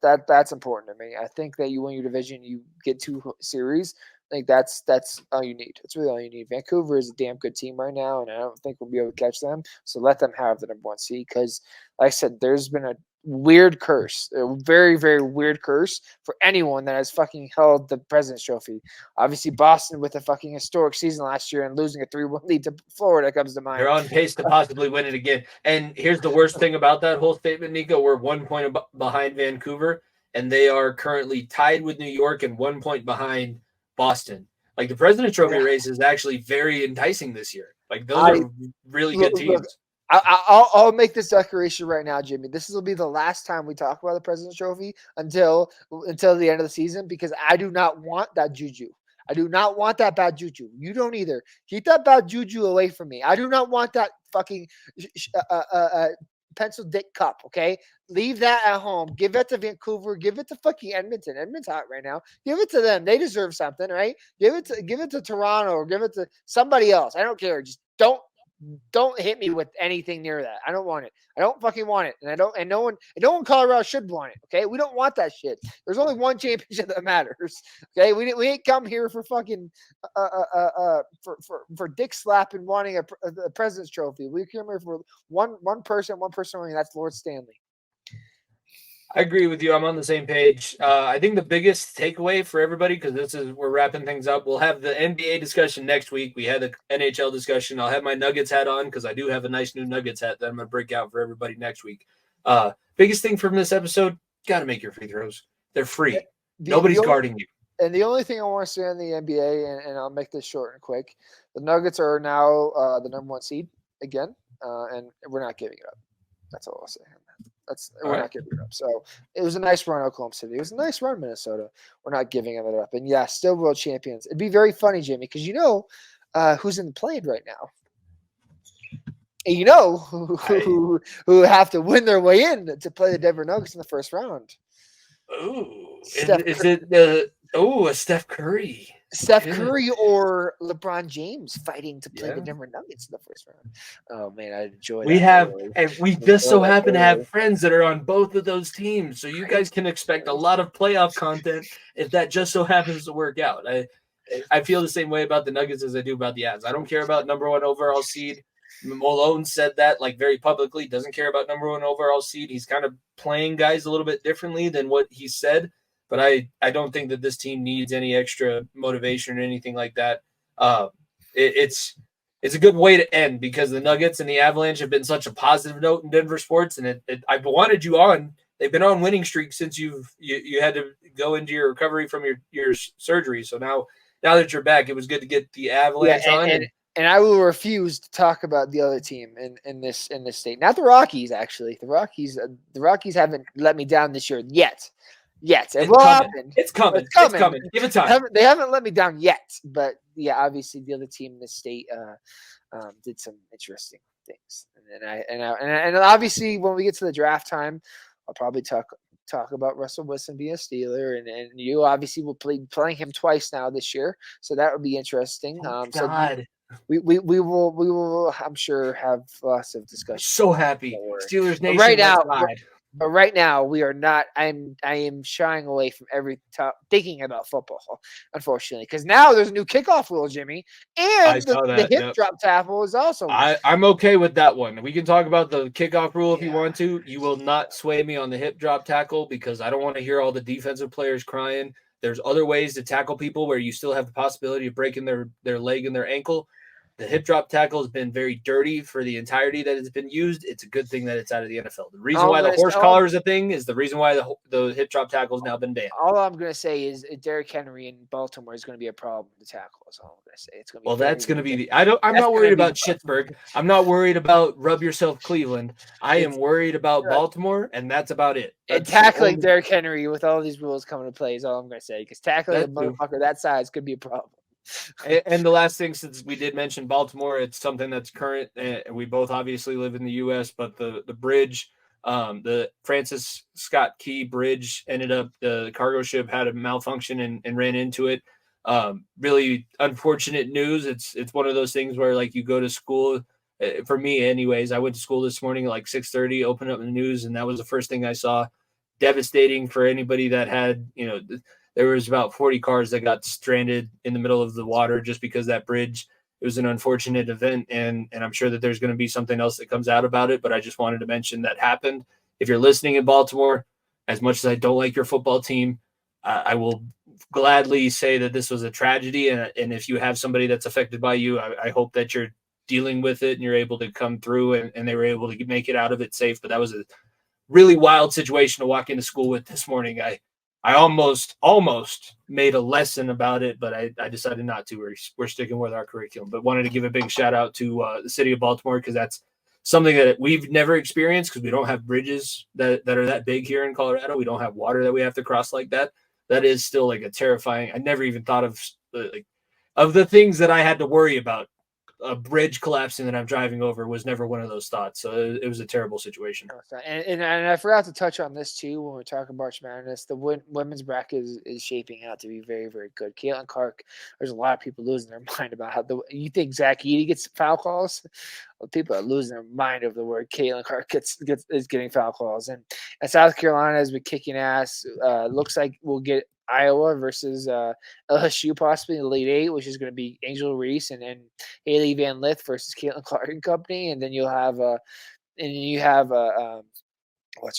That's important to me. I think that you win your division, you get 2 series. I think that's all you need. That's really all you need. Vancouver is a damn good team right now, and I don't think we'll be able to catch them. So let them have the number 1 seed because, like I said, there's been a weird curse, a very, very weird curse for anyone that has fucking held the President's Trophy. Obviously, Boston with a fucking historic season last year and losing a 3-1 lead to Florida comes to mind. They're on pace to possibly win it again. And here's the worst thing about that whole statement, Niko. We're 1 point behind Vancouver, and they are currently tied with New York and 1 point behind Boston. Like the President's Trophy race is actually very enticing this year. Like those are really good teams. Look, I'll make this declaration right now, Jimmy. This will be the last time we talk about the President's Trophy until the end of the season because I do not want that juju. I do not want that bad juju. You don't either. Keep that bad juju away from me. I do not want that fucking pencil dick cup, okay? Leave that at home. Give it to Vancouver. Give it to fucking Edmonton. Edmonton's hot right now. Give it to them. They deserve something, right? Give it to Toronto or give it to somebody else. I don't care. Just don't hit me with anything near that. I don't want it. I don't fucking want it. And no one in Colorado should want it. Okay. We don't want that shit. There's only one championship that matters. Okay. We ain't come here for fucking for dick slapping wanting a President's Trophy. We came here for one person only, and that's Lord Stanley. I agree with you. I'm on the same page. I think the biggest takeaway for everybody, because we're wrapping things up. We'll have the NBA discussion next week. We had the NHL discussion. I'll have my Nuggets hat on because I do have a nice new Nuggets hat that I'm going to break out for everybody next week. Biggest thing from this episode, got to make your free throws. They're free. Nobody's guarding you. And the only thing I want to say on the NBA, and I'll make this short and quick, the Nuggets are now the number 1 seed again, and we're not giving it up. That's all I'll say. We're not giving it up. So it was a nice run, Oklahoma City. It was a nice run, Minnesota. We're not giving it up. And yeah, still world champions. It'd be very funny, Jamie, because you know who's in the play right now. And you know who have to win their way in to play the Denver Nuggets in the first round. Ooh, is it a Steph Curry? Steph Curry or LeBron James fighting to play the Denver Nuggets in the first round. Oh man, I enjoy that. And we just so happen to have friends that are on both of those teams, so you guys can expect a lot of playoff content if that just so happens to work out. I feel the same way about the Nuggets as I do about the Avs. I don't care about number 1 overall seed. Malone said that like very publicly. Doesn't care about number 1 overall seed. He's kind of playing guys a little bit differently than what he said. But I don't think that this team needs any extra motivation or anything like that. it's a good way to end because the Nuggets and the Avalanche have been such a positive note in Denver sports, and I've wanted you on. They've been on winning streak since you had to go into your recovery from your surgery. So now that you're back, it was good to get the Avalanche on. And I will refuse to talk about the other team in this state. Not the Rockies, actually. The Rockies haven't let me down this year yet. It will happen. It's coming. It's coming. Give it time. They haven't let me down yet. But yeah, obviously the other team in the state did some interesting things. And obviously when we get to the draft time, I'll probably talk about Russell Wilson being a Steeler, and you obviously will playing him twice now this year, so that would be interesting. God. So we will I'm sure have lots of discussion. So happy, Steelers Nation. But right now we are not. I am shying away from thinking about football, unfortunately, because now there's a new kickoff rule, Jimmy, and the hip drop tackle is also. I'm okay with that one. We can talk about the kickoff rule if you want to. You will not sway me on the hip drop tackle because I don't want to hear all the defensive players crying. There's other ways to tackle people where you still have the possibility of breaking their leg and their ankle. The hip drop tackle has been very dirty for the entirety that it's been used. It's a good thing that it's out of the NFL. The reason why the horse collar is a thing is the reason why the hip drop tackle has now been banned. All I'm going to say is Derrick Henry in Baltimore is going to be a problem to tackle. That's all I'm going to say. It's going to be that's going to be I'm not worried about Pittsburgh. I'm not worried about rub yourself Cleveland. I am worried about Baltimore, and that's about it. And tackling Derrick Henry with all these rules coming to play is all I'm going to say, because tackling a motherfucker that size could be a problem. And the last thing, since we did mention Baltimore, it's something that's current. We both obviously live in the U.S., but the bridge, the Francis Scott Key Bridge, ended up the cargo ship had a malfunction and ran into it. Really unfortunate news. It's one of those things where like you go to school. For me, anyways, I went to school this morning at like 6:30. Opened up the news, and that was the first thing I saw. Devastating for anybody that had there was about 40 cars that got stranded in the middle of the water just because that bridge. It was an unfortunate event, and I'm sure that there's going to be something else that comes out about it, but I just wanted to mention that happened. If you're listening in Baltimore, as much as I don't like your football team, I will gladly say that this was a tragedy, and if you have somebody that's affected by you, I hope that you're dealing with it and you're able to come through and they were able to make it out of it safe. But that was a really wild situation to walk into school with this morning. I almost made a lesson about it, but I decided not to. We're sticking with our curriculum, but wanted to give a big shout out to the city of Baltimore, because that's something that we've never experienced, because we don't have bridges that are that big here in Colorado. We don't have water that we have to cross like that. That is still like a terrifying. I never even thought of the things that I had to worry about. A bridge collapsing that I'm driving over was never one of those thoughts. So it was a terrible situation. And I forgot to touch on this too when we're talking March Madness. The women's bracket is shaping out to be very, very good. Caitlin Clark, there's a lot of people losing their mind about how you think Zach Edey gets foul calls. Well, people are losing their mind over the word Caitlin Clark is getting foul calls. And South Carolina has been kicking ass. Looks like we'll get Iowa versus LSU possibly in the Elite Eight, which is going to be Angel Reese and Haley Van Lith versus Caitlin Clark and company, and then you'll have what's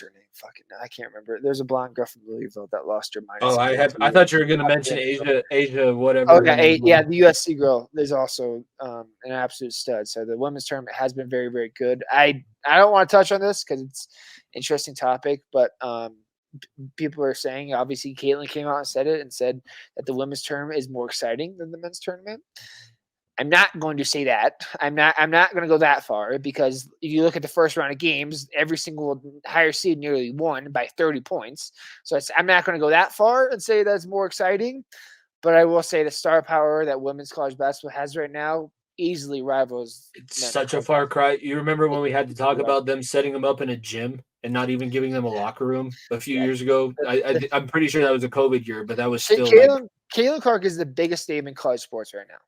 her name? Fucking, I can't remember. There's a blonde girl from Louisville that lost her mind. Oh, I thought you were going to mention Asia, whatever. Okay, the USC girl is also an absolute stud. So the women's tournament has been very, very good. I don't want to touch on this because it's an interesting topic, but people are saying, obviously Caitlin came out and said that the women's tournament is more exciting than the men's tournament. I'm not going to say that. I'm not going to go that far, because if you look at the first round of games, every single higher seed nearly won by 30 points. So I'm not going to go that far and say that's more exciting, but I will say the star power that women's college basketball has right now easily rivals. It's such a far cry. You remember when we had to talk about them setting them up in a gym and not even giving them a locker room a few years ago? I'm pretty sure that was a COVID year, but that was still. Caitlin Clark is the biggest name in college sports right now.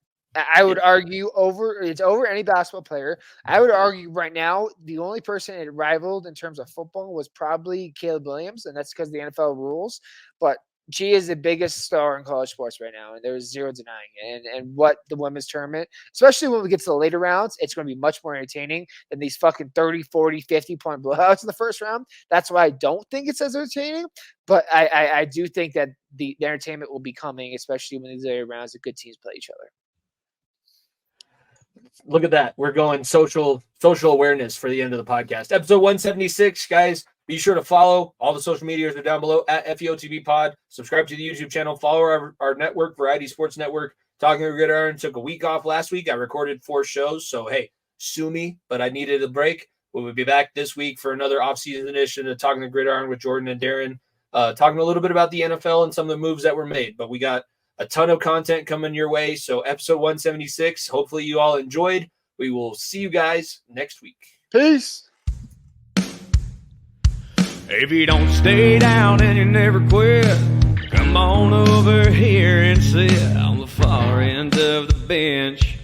I would argue over any basketball player. I would argue right now the only person it rivaled in terms of football was probably Caleb Williams, and that's because of the NFL rules. But she is the biggest star in college sports right now, and there's zero denying it. And what the women's tournament, especially when we get to the later rounds, it's going to be much more entertaining than these fucking 30, 40, 50-point blowouts in the first round. That's why I don't think it's as entertaining. But I do think that the entertainment will be coming, especially when these later rounds, the good teams play each other. Look at that. We're going social awareness for the end of the podcast. Episode 176, guys. Be sure to follow. All the social medias are down below at FEOTB Pod. Subscribe to the YouTube channel. Follow our network, Variety Sports Network. Talking to Gridiron. Took a week off last week. I recorded 4 shows. So, hey, sue me, but I needed a break. We'll be back this week for another off-season edition of Talking to Gridiron with Jordan and Darren. Talking a little bit about the NFL and some of the moves that were made. But we got a ton of content coming your way. So episode 176, hopefully you all enjoyed. We will see you guys next week. Peace. If you don't stay down and you never quit, come on over here and sit on the far end of the bench.